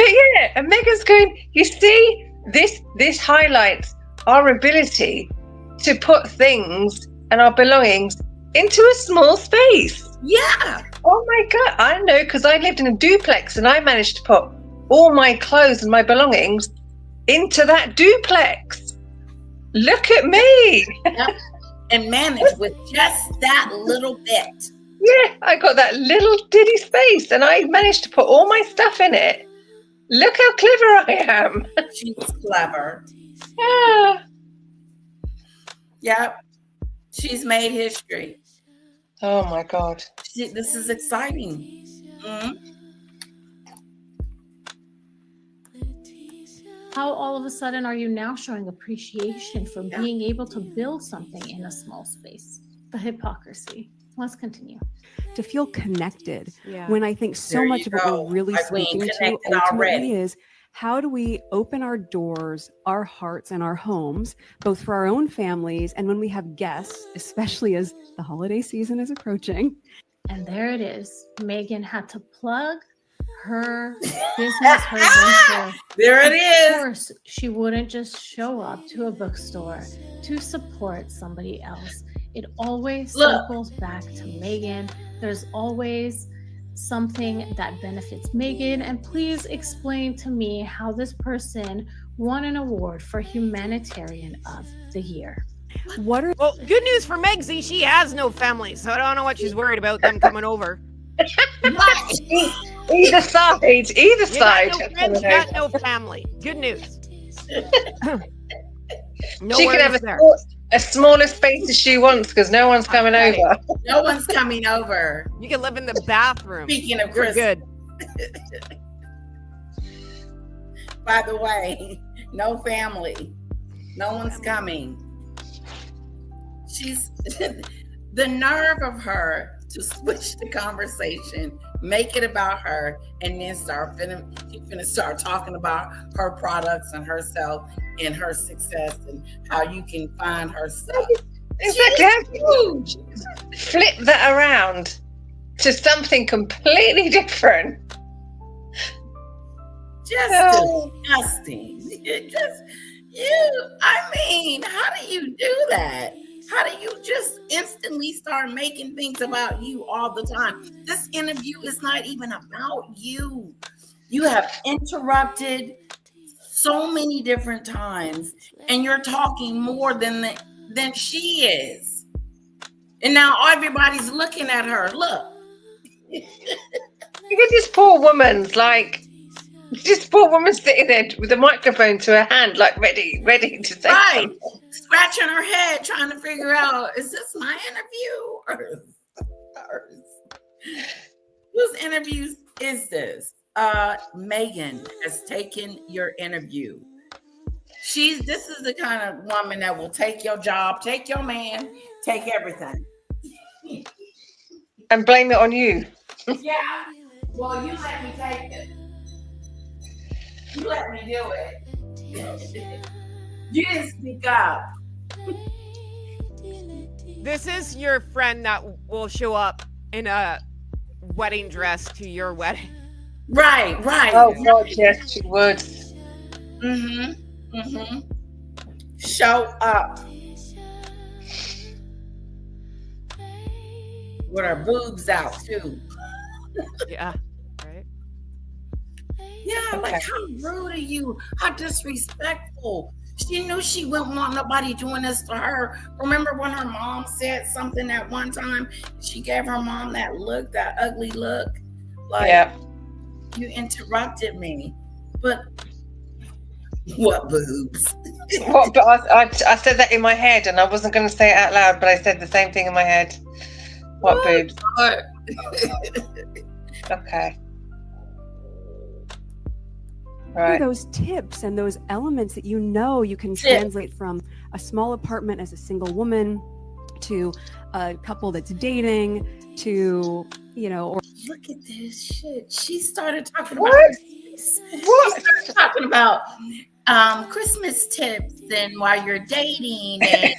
Megan's going, you see, this highlights our ability to put things and our belongings into a small space. Yeah. Oh my God. I know, because I lived in a duplex and I managed to put all my clothes and my belongings into that duplex. Look at me. Yep. And manage with just that little bit. Yeah, I got that little ditty space and I managed to put all my stuff in it. Look how clever I am. She's clever. Yeah. Yep. She's made history. Oh my God. This is exciting. Mm-hmm. How all of a sudden are you now showing appreciation for being able to build something in a small space? The hypocrisy. Let's continue. To feel connected. Yeah. When I think so There much you of what go. we're really Like we ain't speaking to connected ultimately already. is, how do we open our doors, our hearts, and our homes, both for our own families and when we have guests, especially as the holiday season is approaching. And there it is. Meghan had to plug her business, her venture. There it is. Of course, she wouldn't just show up to a bookstore to support somebody else. It always circles back to Meghan. There's always something that benefits Meghan. And please explain to me how this person won an award for Humanitarian of the Year. Well, good news for Megsy. She has no family, so I don't know what she's worried about them coming over. Either side. You got no friends, you got no family. Good news. No she can have a smaller space as she wants because no one's coming over. No one's coming over. You can live in the bathroom. Speaking of You're Christmas. good. By the way, no family. No one's coming. She's the nerve of her to switch the conversation, make it about her, and then she's finna start talking about her products and herself and her success and how you can find her stuff. Exactly. Flip that around to something completely different. Just disgusting. How do you do that? How do you just instantly start making things about you all the time? This interview is not even about you. You have interrupted so many different times, and you're talking more than she is. And now everybody's looking at her. Look. Look at this poor woman's this poor woman sitting there with a microphone to her hand, like ready to say something. Scratching her head, trying to figure out, is this my interview? Or whose interviews is this? Meghan has taken your interview. This is the kind of woman that will take your job, take your man, take everything. And blame it on you. Yeah. Well, you let me take it. You let me do it. You didn't speak up. This is your friend that will show up in a wedding dress to your wedding. Right. Oh God, yes, she would. Show up. with her boobs out too. Yeah. Right. Yeah, like how rude are you? How disrespectful. She knew she wouldn't want nobody doing this to her. Remember when her mom said something at one time? She gave her mom that look, that ugly look. Like, you interrupted me. But what boobs? What? But I said that in my head, and I wasn't going to say it out loud, but I said the same thing in my head. What boobs? Okay. Right. Those tips and those elements that you can translate from a small apartment as a single woman to a couple that's dating to, or look at this shit. She started talking about what? She started talking about Christmas tips and while you're dating, and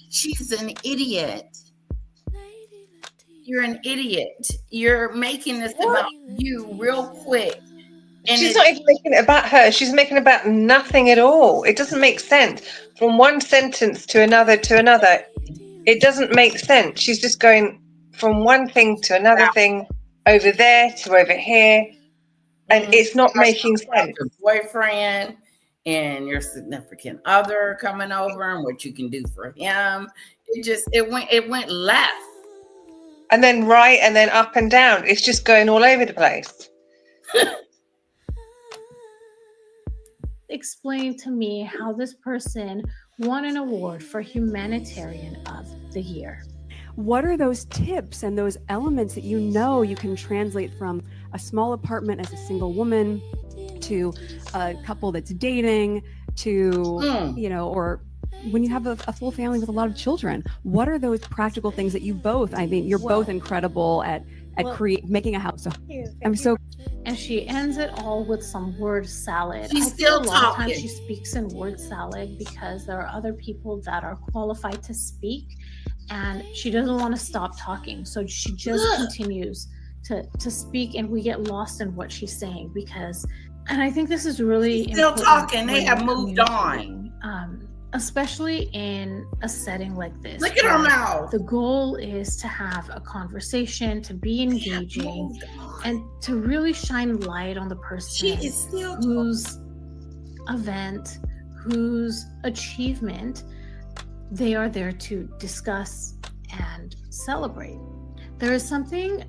she's an idiot. You're an idiot. You're making this about you real quick. And she's not even making it about her. She's making it about nothing at all. It doesn't make sense. From one sentence to another, it doesn't make sense. She's just going from one thing to another thing, over there to over here, and it's not making sense. Your boyfriend and your significant other coming over and what you can do for him. It went left. And then right, and then up and down. It's just going all over the place. Explain to me how this person won an award for Humanitarian of the Year. What are those tips and those elements that you can translate from a small apartment as a single woman to a couple that's dating to, or when you have a full family with a lot of children? What are those practical things that you're both incredible at making a house. So I'm so. And she ends it all with some word salad. She's still a lot talking. of times she speaks in word salad because there are other people that are qualified to speak, and she doesn't want to stop talking. So she just continues to speak, and we get lost in what she's saying and I think this is really she's still talking. They have moved on. Especially in a setting like this. Look at her mouth. The goal is to have a conversation, to be engaging, and to really shine light on the person whose event, whose achievement they are there to discuss and celebrate. There is something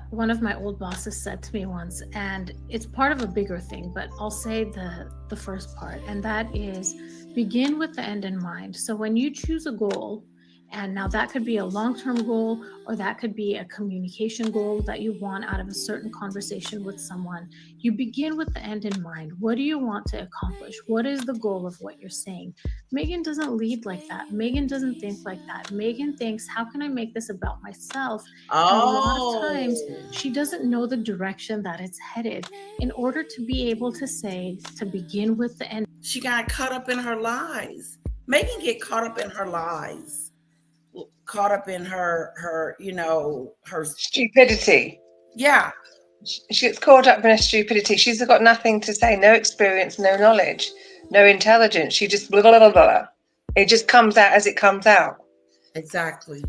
one of my old bosses said to me once, and it's part of a bigger thing, but I'll say the first part, and that is begin with the end in mind. So when you choose a goal, and now that could be a long-term goal, or that could be a communication goal that you want out of a certain conversation with someone, you begin with the end in mind. What do you want to accomplish? What is the goal of what you're saying? Meghan doesn't lead like that. Meghan doesn't think like that. Meghan thinks, how can I make this about myself? And a lot of times she doesn't know the direction that it's headed. In order to be able to say, to begin with the end. She got caught up in her lies. Meghan get caught up in her lies. Caught up in her her stupidity. Yeah. She gets caught up in her stupidity. She's got nothing to say, no experience, no knowledge, no intelligence. She just blah, blah, blah, blah. It just comes out as it comes out. Exactly.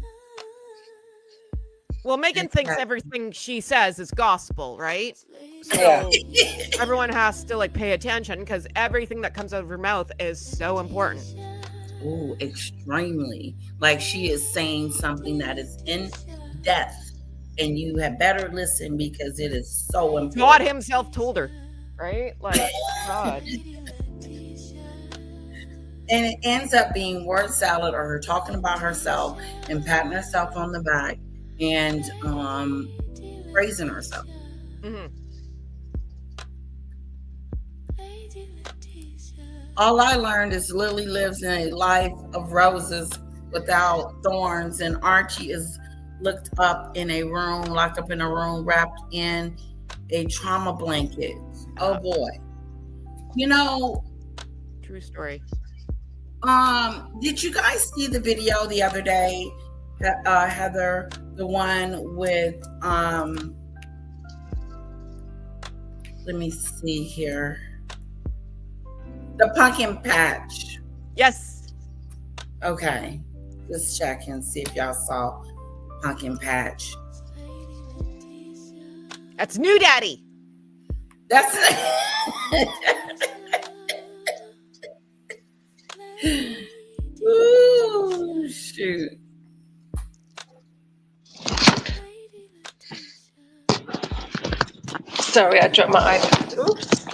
Well, Meghan thinks everything she says is gospel, right? So everyone has to pay attention because everything that comes out of her mouth is so important. Oh, extremely. Like she is saying something that is in depth, and you had better listen because it is so important. God himself told her, right? God. And it ends up being word salad, or her talking about herself and patting herself on the back and praising herself. Mm-hmm. All I learned is Lily lives in a life of roses without thorns, and Archie is locked up in a room, wrapped in a trauma blanket. Oh boy. True story. Did you guys see the video the other day, Heather? The one with let me see here. The pumpkin patch. Yes. Okay. Just check and see if y'all saw pumpkin patch. That's new daddy. That's Ooh, shoot. Sorry, I dropped my iPad. Oops.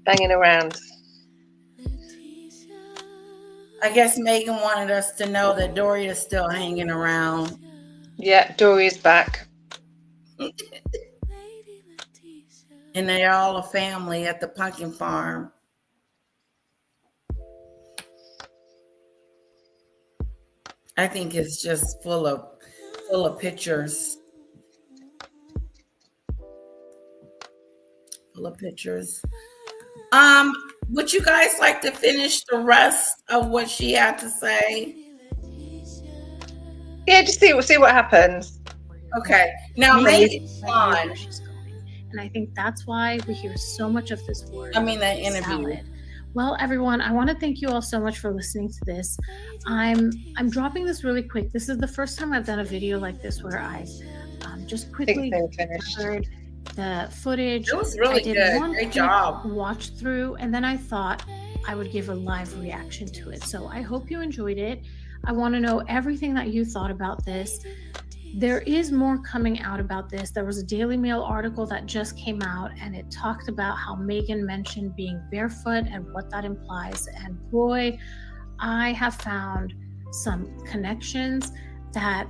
Banging around. I guess Meghan wanted us to know that Dory is still hanging around. Yeah, Dory is back. And they're all a family at the pumpkin farm. I think it's just full of pictures. Full of pictures. Would you guys like to finish the rest of what she had to say? Yeah, just see what happens. Okay. Now Meghan's on. And I think that's why we hear so much of this word. I mean, the interview. Salad. Well, everyone, I want to thank you all so much for listening to this. I'm dropping this really quick. This is the first time I've done a video like this where I just quickly heard the footage. It was really good. Great job. Watch through, and then I thought I would give a live reaction to it. So I hope you enjoyed it. I want to know everything that you thought about this. There is more coming out about this. There was a Daily Mail article that just came out, and it talked about how Meghan mentioned being barefoot and what that implies. And boy, I have found some connections that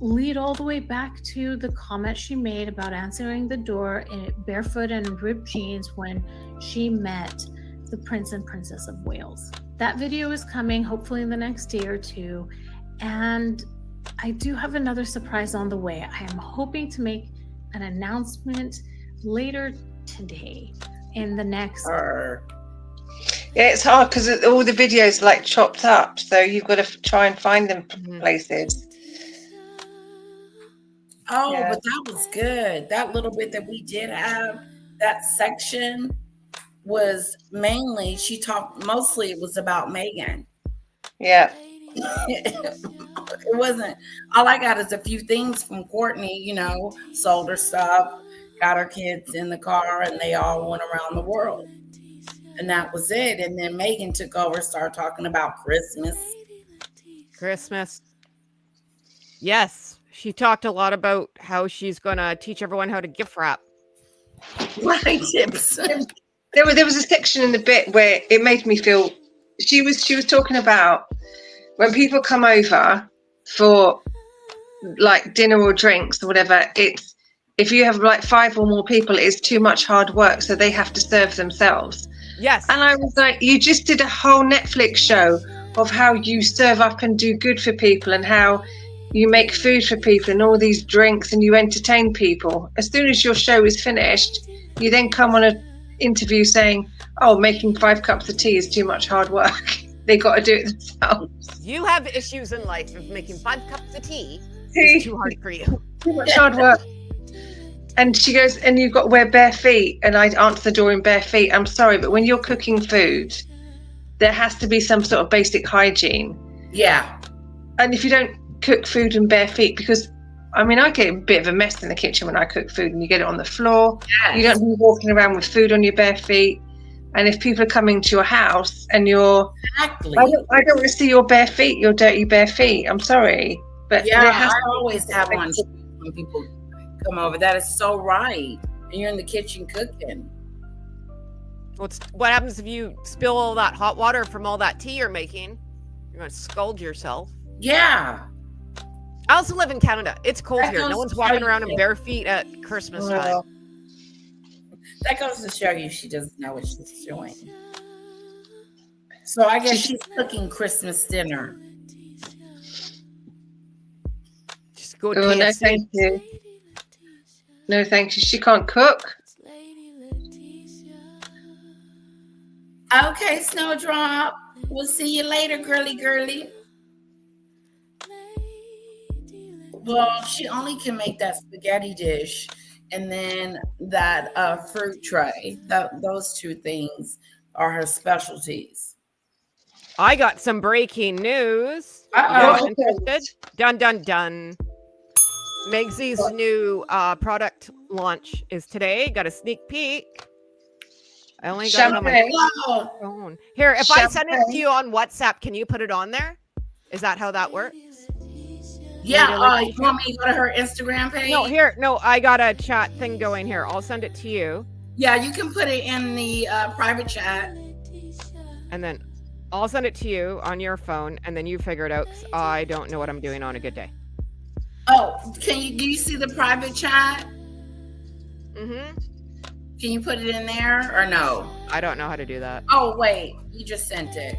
lead all the way back to the comment she made about answering the door in barefoot and ripped jeans when she met the Prince and Princess of Wales. That video is coming hopefully in the next day or two, and I do have another surprise on the way. I am hoping to make an announcement later today in the next. Yeah, it's hard because all the videos are like chopped up, so you've got to try and find them places. Oh, yeah. But that was good. That little bit that we did have, that section was mainly, she talked, mostly it was about Meghan. Yeah. It wasn't, all I got is a few things from Courtney, you know, sold her stuff, got her kids in the car, and they all went around the world. And that was it. And then Meghan took over, started talking about Christmas. Yes. She talked a lot about how she's going to teach everyone how to gift wrap. Right, tips. There was a section in the bit where it made me feel, she was talking about when people come over for like dinner or drinks or whatever, it's, if you have like 5 or more people, it's too much hard work, so they have to serve themselves. Yes. And I was like, you just did a whole Netflix show of how you serve up and do good for people and how you make food for people and all these drinks and you entertain people. As soon as your show is finished, you then come on an interview saying, oh, making 5 cups of tea is too much hard work. They got to do it themselves. You have issues in life of making 5 cups of tea. It's too hard for you. Too much hard work. And she goes, and you've got to wear bare feet. And I answer the door in bare feet. I'm sorry, but when you're cooking food, there has to be some sort of basic hygiene. Yeah. And if you don't cook food in bare feet, because I mean, I get a bit of a mess in the kitchen when I cook food and you get it on the floor. Yes. You don't be walking around with food on your bare feet. And if people are coming to your house and you're, exactly. I don't want to see your bare feet, your dirty bare feet. I'm sorry. But yeah, I always have on when people come over. That is so right. And you're in the kitchen cooking. What happens if you spill all that hot water from all that tea you're making? You're going to scald yourself. Yeah. I also live in Canada. It's cold here. No one's walking around in bare feet at Christmas time. That goes to show you she doesn't know what she's doing. So I guess she's cooking Christmas dinner. Just go to no, thank you. No, thank you. She can't cook. Okay, Snowdrop. We'll see you later, girly. Well, she only can make that spaghetti dish and then that fruit tray. Those 2 things are her specialties. I got some breaking news. Uh-oh. Interested? Dun, dun, dun. Megsy's new product launch is today. Got a sneak peek. I only got it on my phone. Here, if I send it to you on WhatsApp, can you put it on there? Is that how that works? Yeah, you want me to go to her Instagram page? No, I got a chat thing going here. I'll send it to you. Yeah, you can put it in the private chat. And then I'll send it to you on your phone, and then you figure it out, 'cause I don't know what I'm doing on a good day. Oh, do you see the private chat? Mm-hmm. Can you put it in there or no? I don't know how to do that. Oh, wait, you just sent it.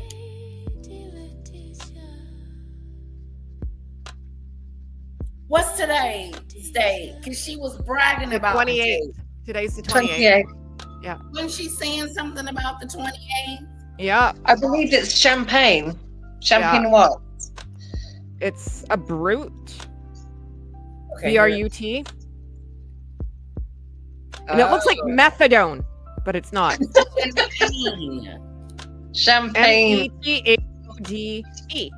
What's today's date? Because she was bragging about 28th. Today's the 28th. Yeah. Wasn't she saying something about the 28th? Yeah. I believe it's champagne. Champagne what? It's a brute. Okay. BRUT. And it looks like methadone, but it's not. Champagne. METHODE.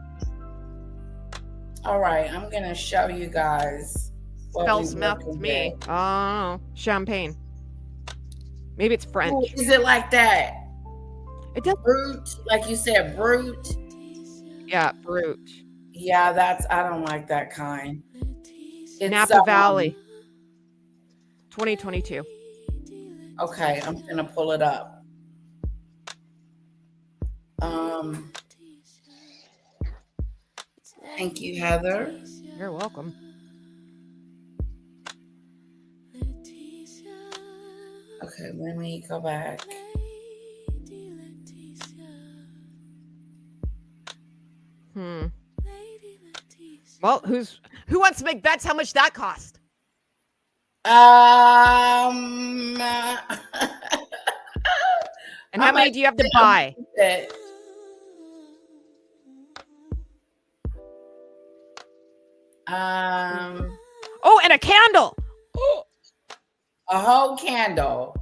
All right, I'm gonna show you guys. Spells meth to me. Oh, champagne. Maybe it's French. Ooh, is it like that? It does. Brute, like you said, brute. Yeah, brute. Yeah, I don't like that kind. It's Napa Valley. 2022. Okay, I'm gonna pull it up. Thank you, Heather. You're welcome. Okay, let me go back. Well, who wants to make bets how much that cost? And how many do you have to buy? Oh, and a candle. A whole candle.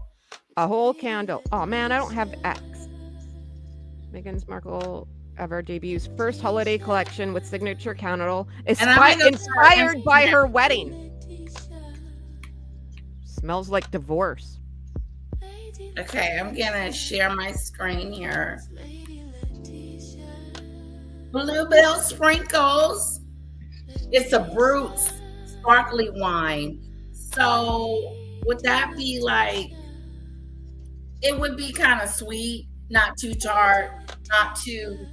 A whole candle. Oh man, I don't have X. Meghan Markle ever debuts first holiday collection with signature candle inspired by her wedding. Smells like divorce. Okay, I'm gonna share my screen here. Bluebell sprinkles. It's a brute sparkly wine. So would that be like, it would be kind of sweet, not too tart, not too,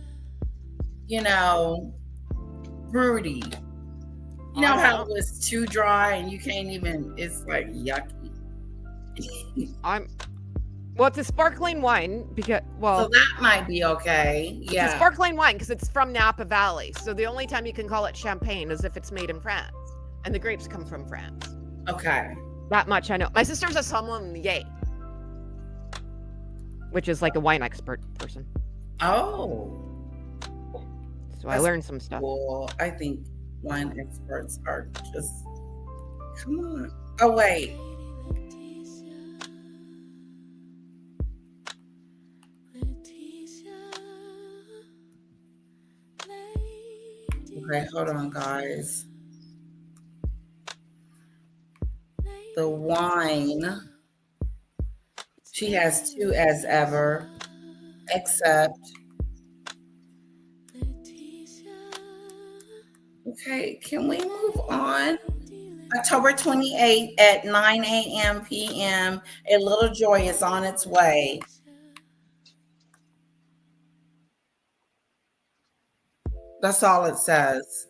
fruity. You know how it was too dry and you can't even, it's like yucky. Well, it's a sparkling wine because, so that might be okay. Yeah. It's a sparkling wine because it's from Napa Valley. So the only time you can call it champagne is if it's made in France. And the grapes come from France. Okay. That much I know. My sister's a sommelier, which is like a wine expert person. Oh. So I learned some stuff. Cool. I think wine experts are just, come on. Oh, wait. Okay, hold on, guys. The wine, she has two as ever, except, okay, can we move on? October 28th at 9 a.m. p.m. A Little Joy is on its way. That's all it says.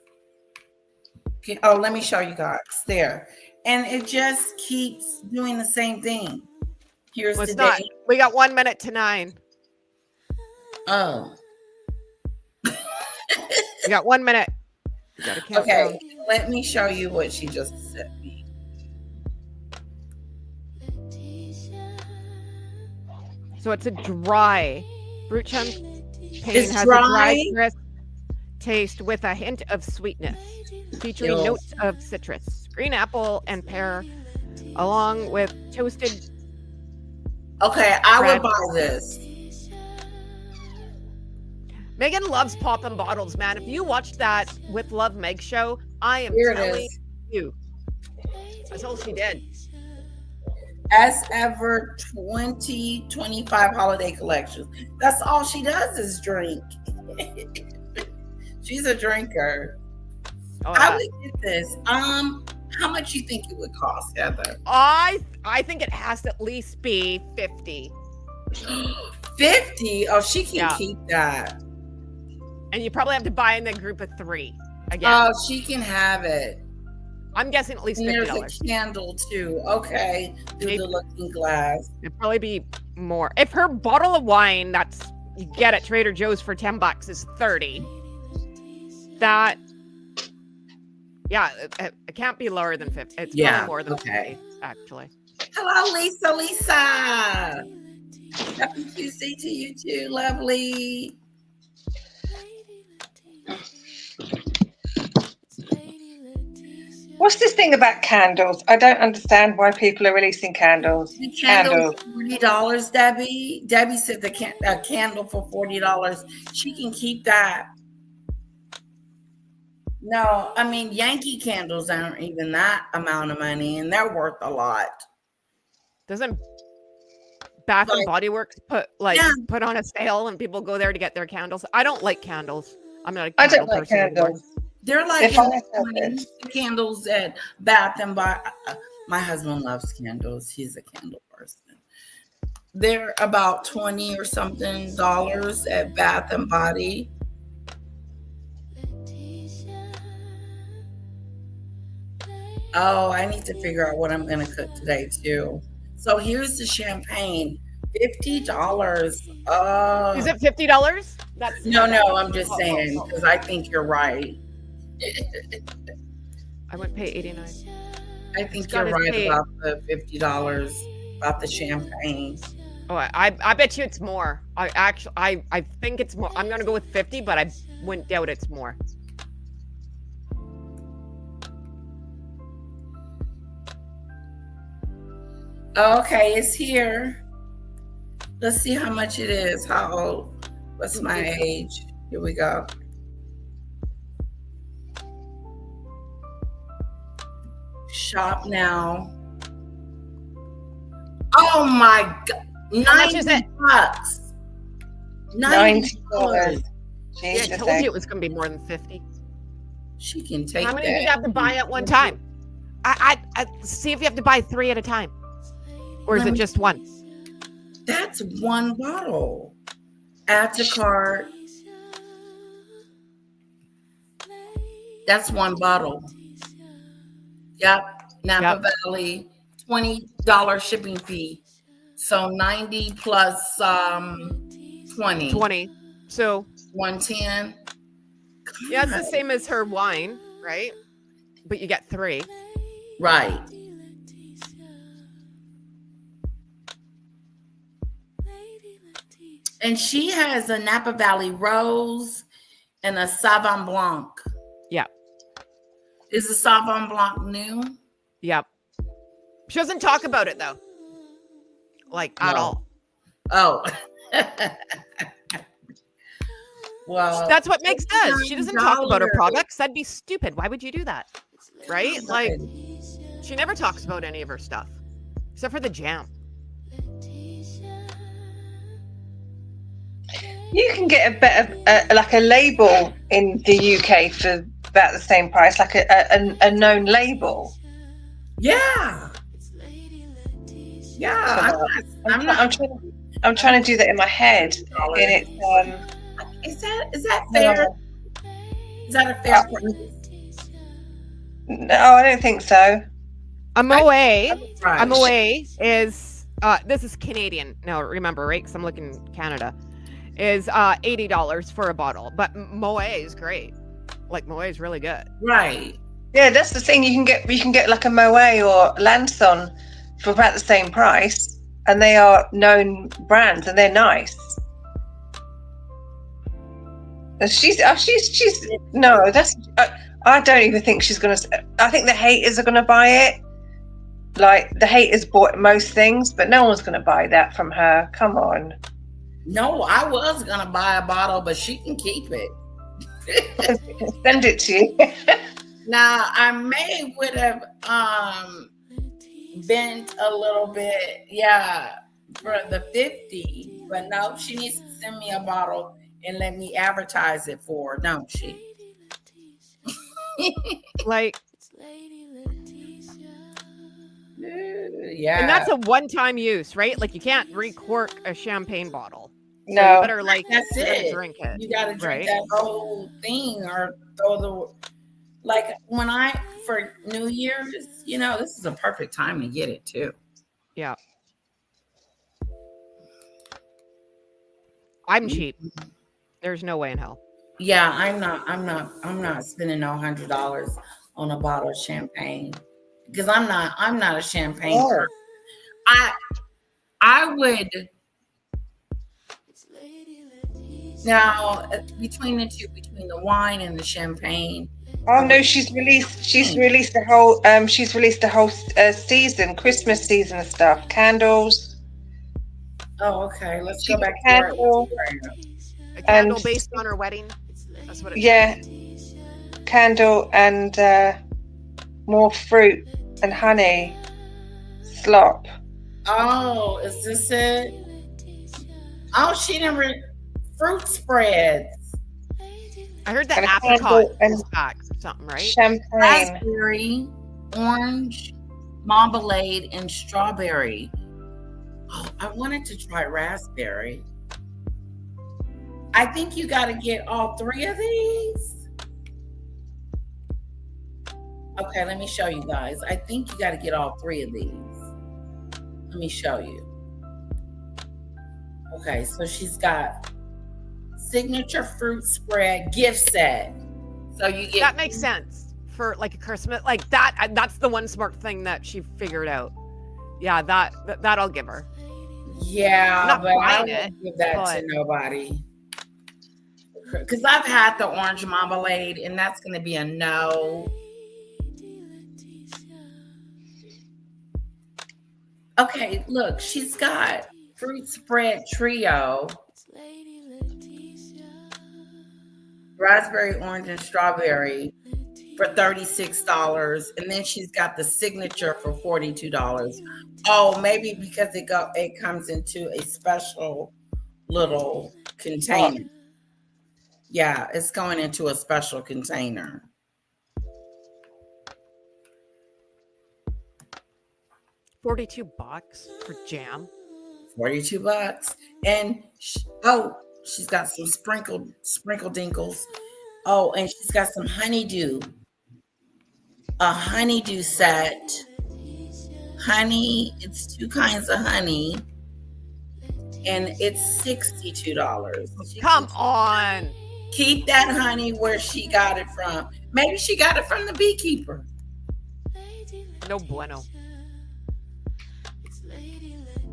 Oh, let me show you guys. There. And it just keeps doing the same thing. Here's the date. We got 1 minute to 9. Oh. We got 1 minute. Okay, let me show you what she just sent me. So it's a dry brut champagne. It's has dry? a dry crisp taste with a hint of sweetness, featuring notes of citrus, green apple, and pear, along with toasted. Okay, I would buy this. Meghan loves popping bottles, man. If you watched that With Love Meg show, I am telling you, That's all she did. As ever 2025 holiday collections. That's all she does is drink. She's a drinker. Oh, I yeah. would get this. How much you think it would cost, Heather? I think it has to at least be 50. 50? Oh, she can Yeah. keep that. And you probably have to buy in the group of 3 again. Oh, she can have it. I'm guessing at least And there's $50. a candle too. Okay. Through the looking glass. It'd probably be more. If her bottle of wine that's you get at Trader Joe's for $10 is 30, that it can't be lower than 50. It's probably more than 50, actually. Hello, Lisa. Happy Tuesday to you too, lovely. What's this thing about candles? I don't understand why people are releasing candles. The candle for $40, Debbie. Debbie said a candle for $40. She can keep that. No, I mean Yankee candles aren't even that amount of money, and they're worth a lot. Doesn't Bath and Body Works put on a sale and people go there to get their candles? I don't like candles. I'm not a candle I don't like person anymore. candles. They're like the candles at Bath and Body. My husband loves candles. He's a candle person. They're about $20 or something at Bath and Body. Oh, I need to figure out what I'm going to cook today too. So here's the champagne, $50. Is it $50? No, I'm just saying because I think you're right. I would pay $89. I think you're right about the $50 about the champagne. Oh, I bet you it's more. I think it's more. I'm gonna go with 50, but I wouldn't doubt it's more. Okay, it's here. Let's see how much it is. How old? What's my age? Here we go. Shop now. Oh my God. How much is it? $90. $90. Yeah, I told you it was going to be more than 50. She can take How many that. do you have to buy at one time? I see if you have to buy 3 at a time. Or is it just one? That's one bottle. Add to cart. That's one bottle. Yep. Napa Valley, $20 shipping fee. So 90 plus 20. 20. So 110. Yeah, it's the same as her wine, right? But you get 3. Right. And she has a Napa Valley Rose and a Sauvignon Blanc. Yeah. Is the Sauvignon Blanc new? Yep. She doesn't talk about it though. Like at all. Oh. Well, that's what Megs does. She doesn't talk about her products. That'd be stupid. Why would you do that? Right? Like she never talks about any of her stuff. Except for the jam. You can get a better, like a label in the UK for about the same price, like a known label. Yeah. Yeah. I'm trying to do that in my head. And it's is that fair? Is that a fair price? No, I don't think so. A Moët is this is Canadian. Now remember, right? Because I'm looking Canada. Is $80 for a bottle, but Moët is great. Like Moët is really good. Right. Yeah, that's the thing. You can get like a Moët or Lanson for about the same price, and they are known brands, and they're nice. And she's no, that's I don't even think she's gonna. I think the haters are gonna buy it. Like the haters bought most things, but no one's gonna buy that from her. Come on. No, I was gonna buy a bottle, but she can keep it. Send it to you. Now I would have bent a little bit, yeah, for the 50. But no, she needs to send me a bottle and let me advertise it for her, don't she? Like, yeah. and that's a one-time use, right? Like, you can't recork a champagne bottle. So No. you better, like, That's you're gonna it. drink it. You got to drink right? that whole thing or throw the. Like when for New Year's, this is a perfect time to get it too. Yeah. I'm cheap. There's no way in hell. Yeah, I'm not spending no $100 on a bottle of champagne because I'm not a champagne person. I would now between the wine and the champagne. Oh no, she's released the whole season, Christmas season of stuff, candles. Oh, okay. Let's go back to a candle based on her wedding. That's what it says. Candle and more fruit and honey slop. Oh, is this it? Oh, she didn't fruit spreads. I heard that apricot is back or something, right? Champagne, raspberry, orange, marmalade, and strawberry. Oh, I wanted to try raspberry. I think you got to get all 3 of these. Okay, let me show you guys. I think you got to get all 3 of these. Let me show you. Okay, so she's got signature fruit spread gift set. So you get that makes sense for like a Christmas like that. That's the one smart thing that she figured out. Yeah, that I'll give her. Yeah, but I won't give that to nobody. Because I've had the orange marmalade, and that's going to be a no. Okay, look, she's got fruit spread trio, raspberry, orange, and strawberry for $36, and then she's got the signature for $42. Oh, maybe because it comes into a special little container. Yeah, it's going into a special container. $42 for jam. $42, and she's got some sprinkle dinkles. Oh, and she's got some honeydew. A honeydew set. Honey, it's 2 kinds of honey, and it's $62. Come on. Keep that honey where she got it from. Maybe she got it from the beekeeper. No bueno.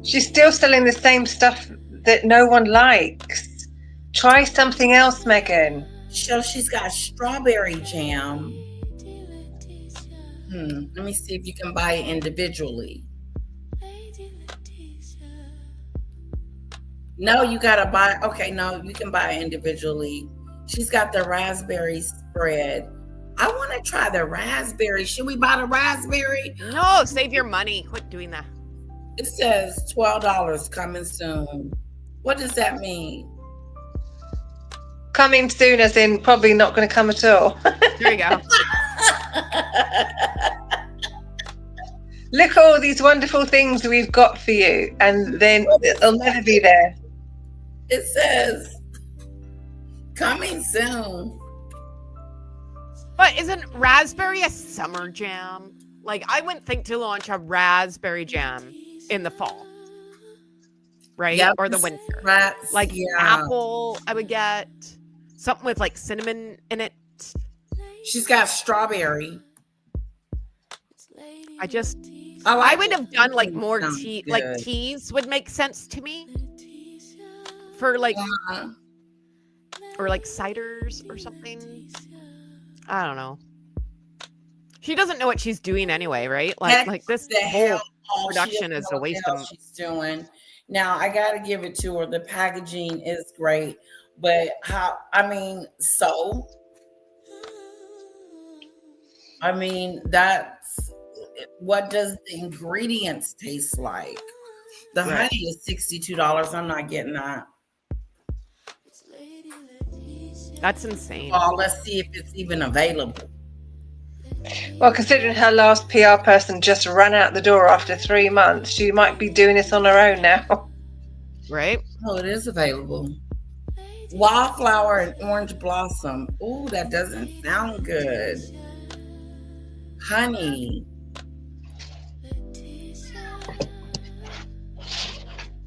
She's still selling the same stuff that no one likes. Try something else, Meghan. So she's got strawberry jam. Let me see if you can buy it individually. No, you gotta buy. Okay, no, you can buy it individually. She's got the raspberry spread. I want to try the raspberry. Should we buy the raspberry? No, save your money. Quit doing that. It says $12 coming soon. What does that mean? Coming soon, as in probably not going to come at all. There you go. Look at all these wonderful things we've got for you, and then it'll never be there. It says coming soon. But isn't raspberry a summer jam? Like, I wouldn't think to launch a raspberry jam in the fall, right? Yep. Or the winter. Like apple, I would get something with like cinnamon in it. She's got strawberry. I would have done like more tea, like teas would make sense to me for like, or like ciders or something. I don't know. She doesn't know what she's doing anyway, right? Like this whole production is a waste of. She's doing now. I gotta give it to her. The packaging is great, but what does the ingredients taste like? The Right. honey is $62. I'm not getting that. That's insane. Oh, let's see if it's even available. Well, considering her last PR person just ran out the door after 3 months, she might be doing this on her own now. Right? Oh, it is available. Wildflower and orange blossom. Ooh, that doesn't sound good. Honey.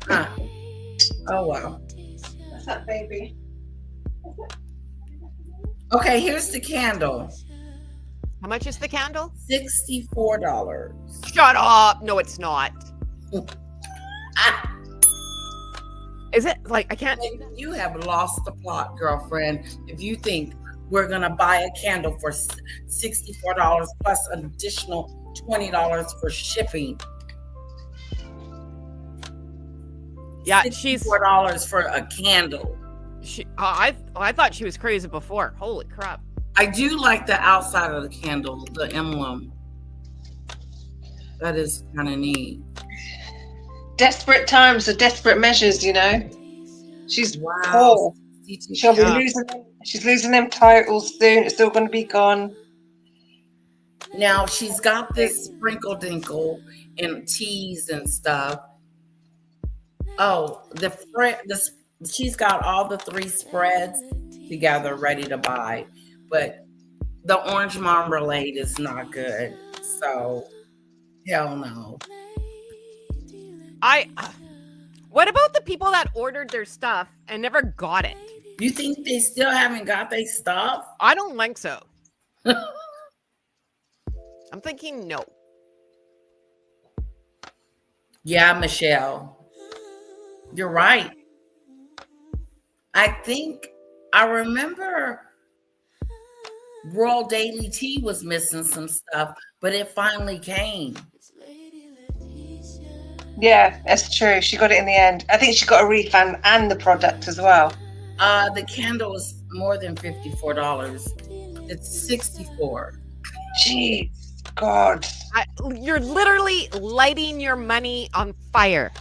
Huh. Oh, wow. What's that, baby? Okay, here's the candle. How much is the candle? $64. Shut up. No, it's not. Is it? Like, I can't. You have lost the plot, girlfriend. If you think we're going to buy a candle for $64 plus an additional $20 for shipping. Yeah, she's $64 for a candle. I thought she was crazy before. Holy crap. I do like the outside of the candle, the emblem. That is kind of neat. Desperate times are desperate measures, you know. She's Wow. poor. She'll be losing them. She's losing them titles soon. It's all going to be gone. Now she's got this sprinkle dinkle and teas and stuff. Oh, she's got all the 3 spreads together ready to buy, but the orange marmalade is not good. So, hell no. What about the people that ordered their stuff and never got it? You think they still haven't got their stuff? I don't think so. I'm thinking no. Yeah, Michelle. You're right. I remember Royal Daily Tea was missing some stuff, but it finally came. Yeah, that's true. She got it in the end. I think she got a refund and the product as well. The candle was more than $54. It's $64. Jeez, God. You're literally lighting your money on fire.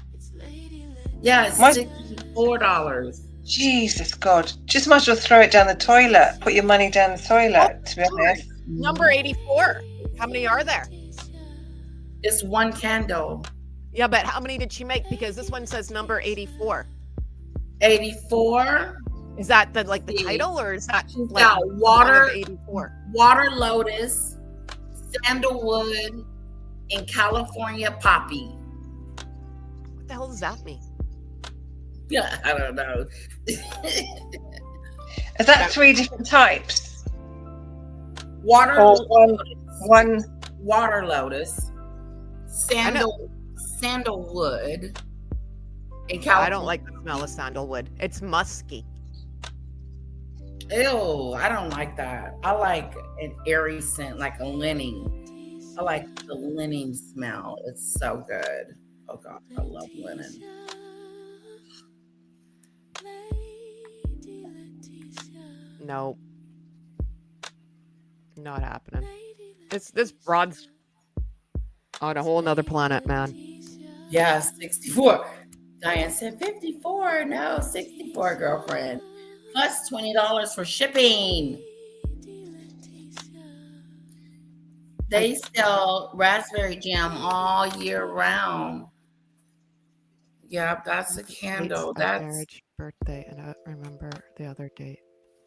Yeah, it's $64. Jesus, God. Just might as well throw it down the toilet. Put your money down the toilet, to be honest. Number 84. How many are there? It's one candle. Yeah, but how many did she make? Because this one says number 84. 84? Is that the title, or is that like water 84? Water lotus, sandalwood, and California poppy. What the hell does that mean? Yeah, I don't know. Is that 3 different types? Water one water lotus, sandalwood, and California. I don't like the smell of sandalwood. It's musky. Ew, I don't like that. I like an airy scent, like a linen. I like the linen smell. It's so good. Oh God, I love linen. No. Not happening. This broad's on a whole nother planet, man. Yeah, 64. Diane said 54. No, 64, girlfriend. Plus $20 for shipping. They sell raspberry jam all year round. Yep, that's a candle. That's marriage, birthday, and I remember the other date.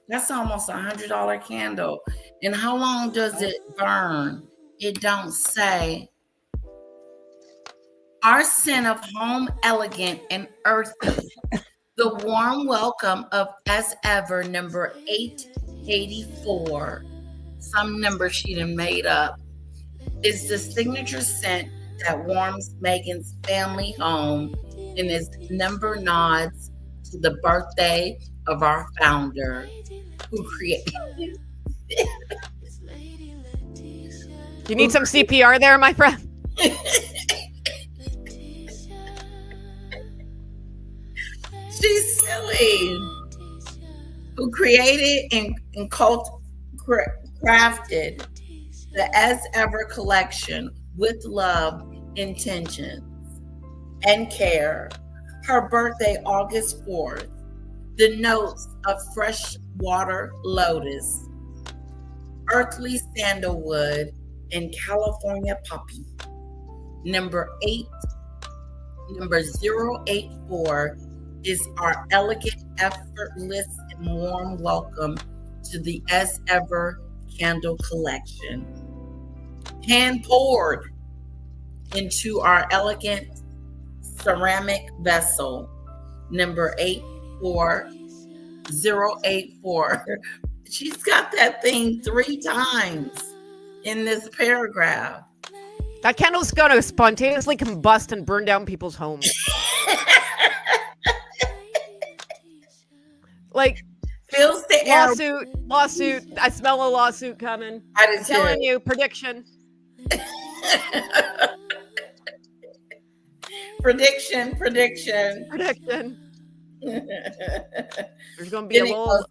That's almost $100 candle. And how long does it burn? It don't say. Our scent of home, elegant, and earthy. The warm welcome of as ever, number 884. Some number she done made up. Is the signature scent that warms Meghan's family home and is number nods to the birthday of our founder who created. You need some CPR there, my friend? She's silly. Who created and crafted the As Ever collection with love, intentions, and care. Her birthday, August 4th. The notes of fresh water lotus, earthly sandalwood, and California poppy. Number 084 is our elegant, effortless, and warm welcome to the As Ever candle collection. Hand poured into our elegant ceramic vessel, number 84084. She's got that thing 3 times in this paragraph. That candle's gonna spontaneously combust and burn down people's homes. Like, fills the lawsuit. I smell a lawsuit coming. I'm telling you, prediction. Prediction. There's gonna be a little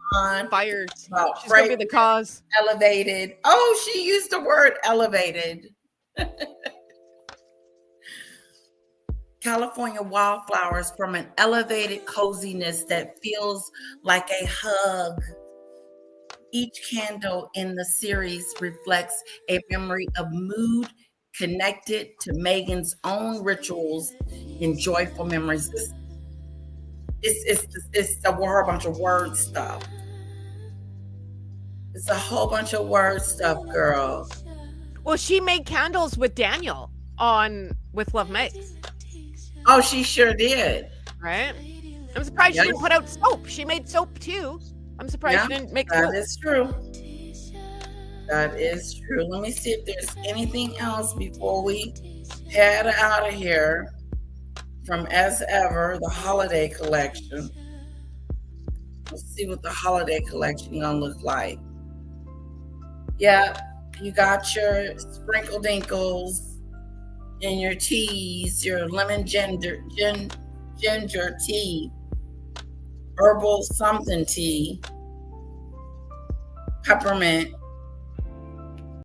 fire. She's gonna be the cause. Elevated. Oh, she used the word elevated. California wildflowers from an elevated coziness that feels like a hug. Each candle in the series reflects a memory of mood connected to Meghan's own rituals and joyful memories. It's a whole bunch of word stuff. It's a whole bunch of word stuff, girl. Well, she made candles with Daniel with Love Makes. Oh, she sure did. Right? I'm surprised she didn't put out soap. She made soap too. I'm surprised she didn't make soap. That is true. That is true. Let me see if there's anything else before we head out of here from As Ever, the holiday collection. Let's see what the holiday collection gonna look like. Yeah, you got your sprinkle dinkles and your teas, your lemon ginger tea, herbal something tea, peppermint,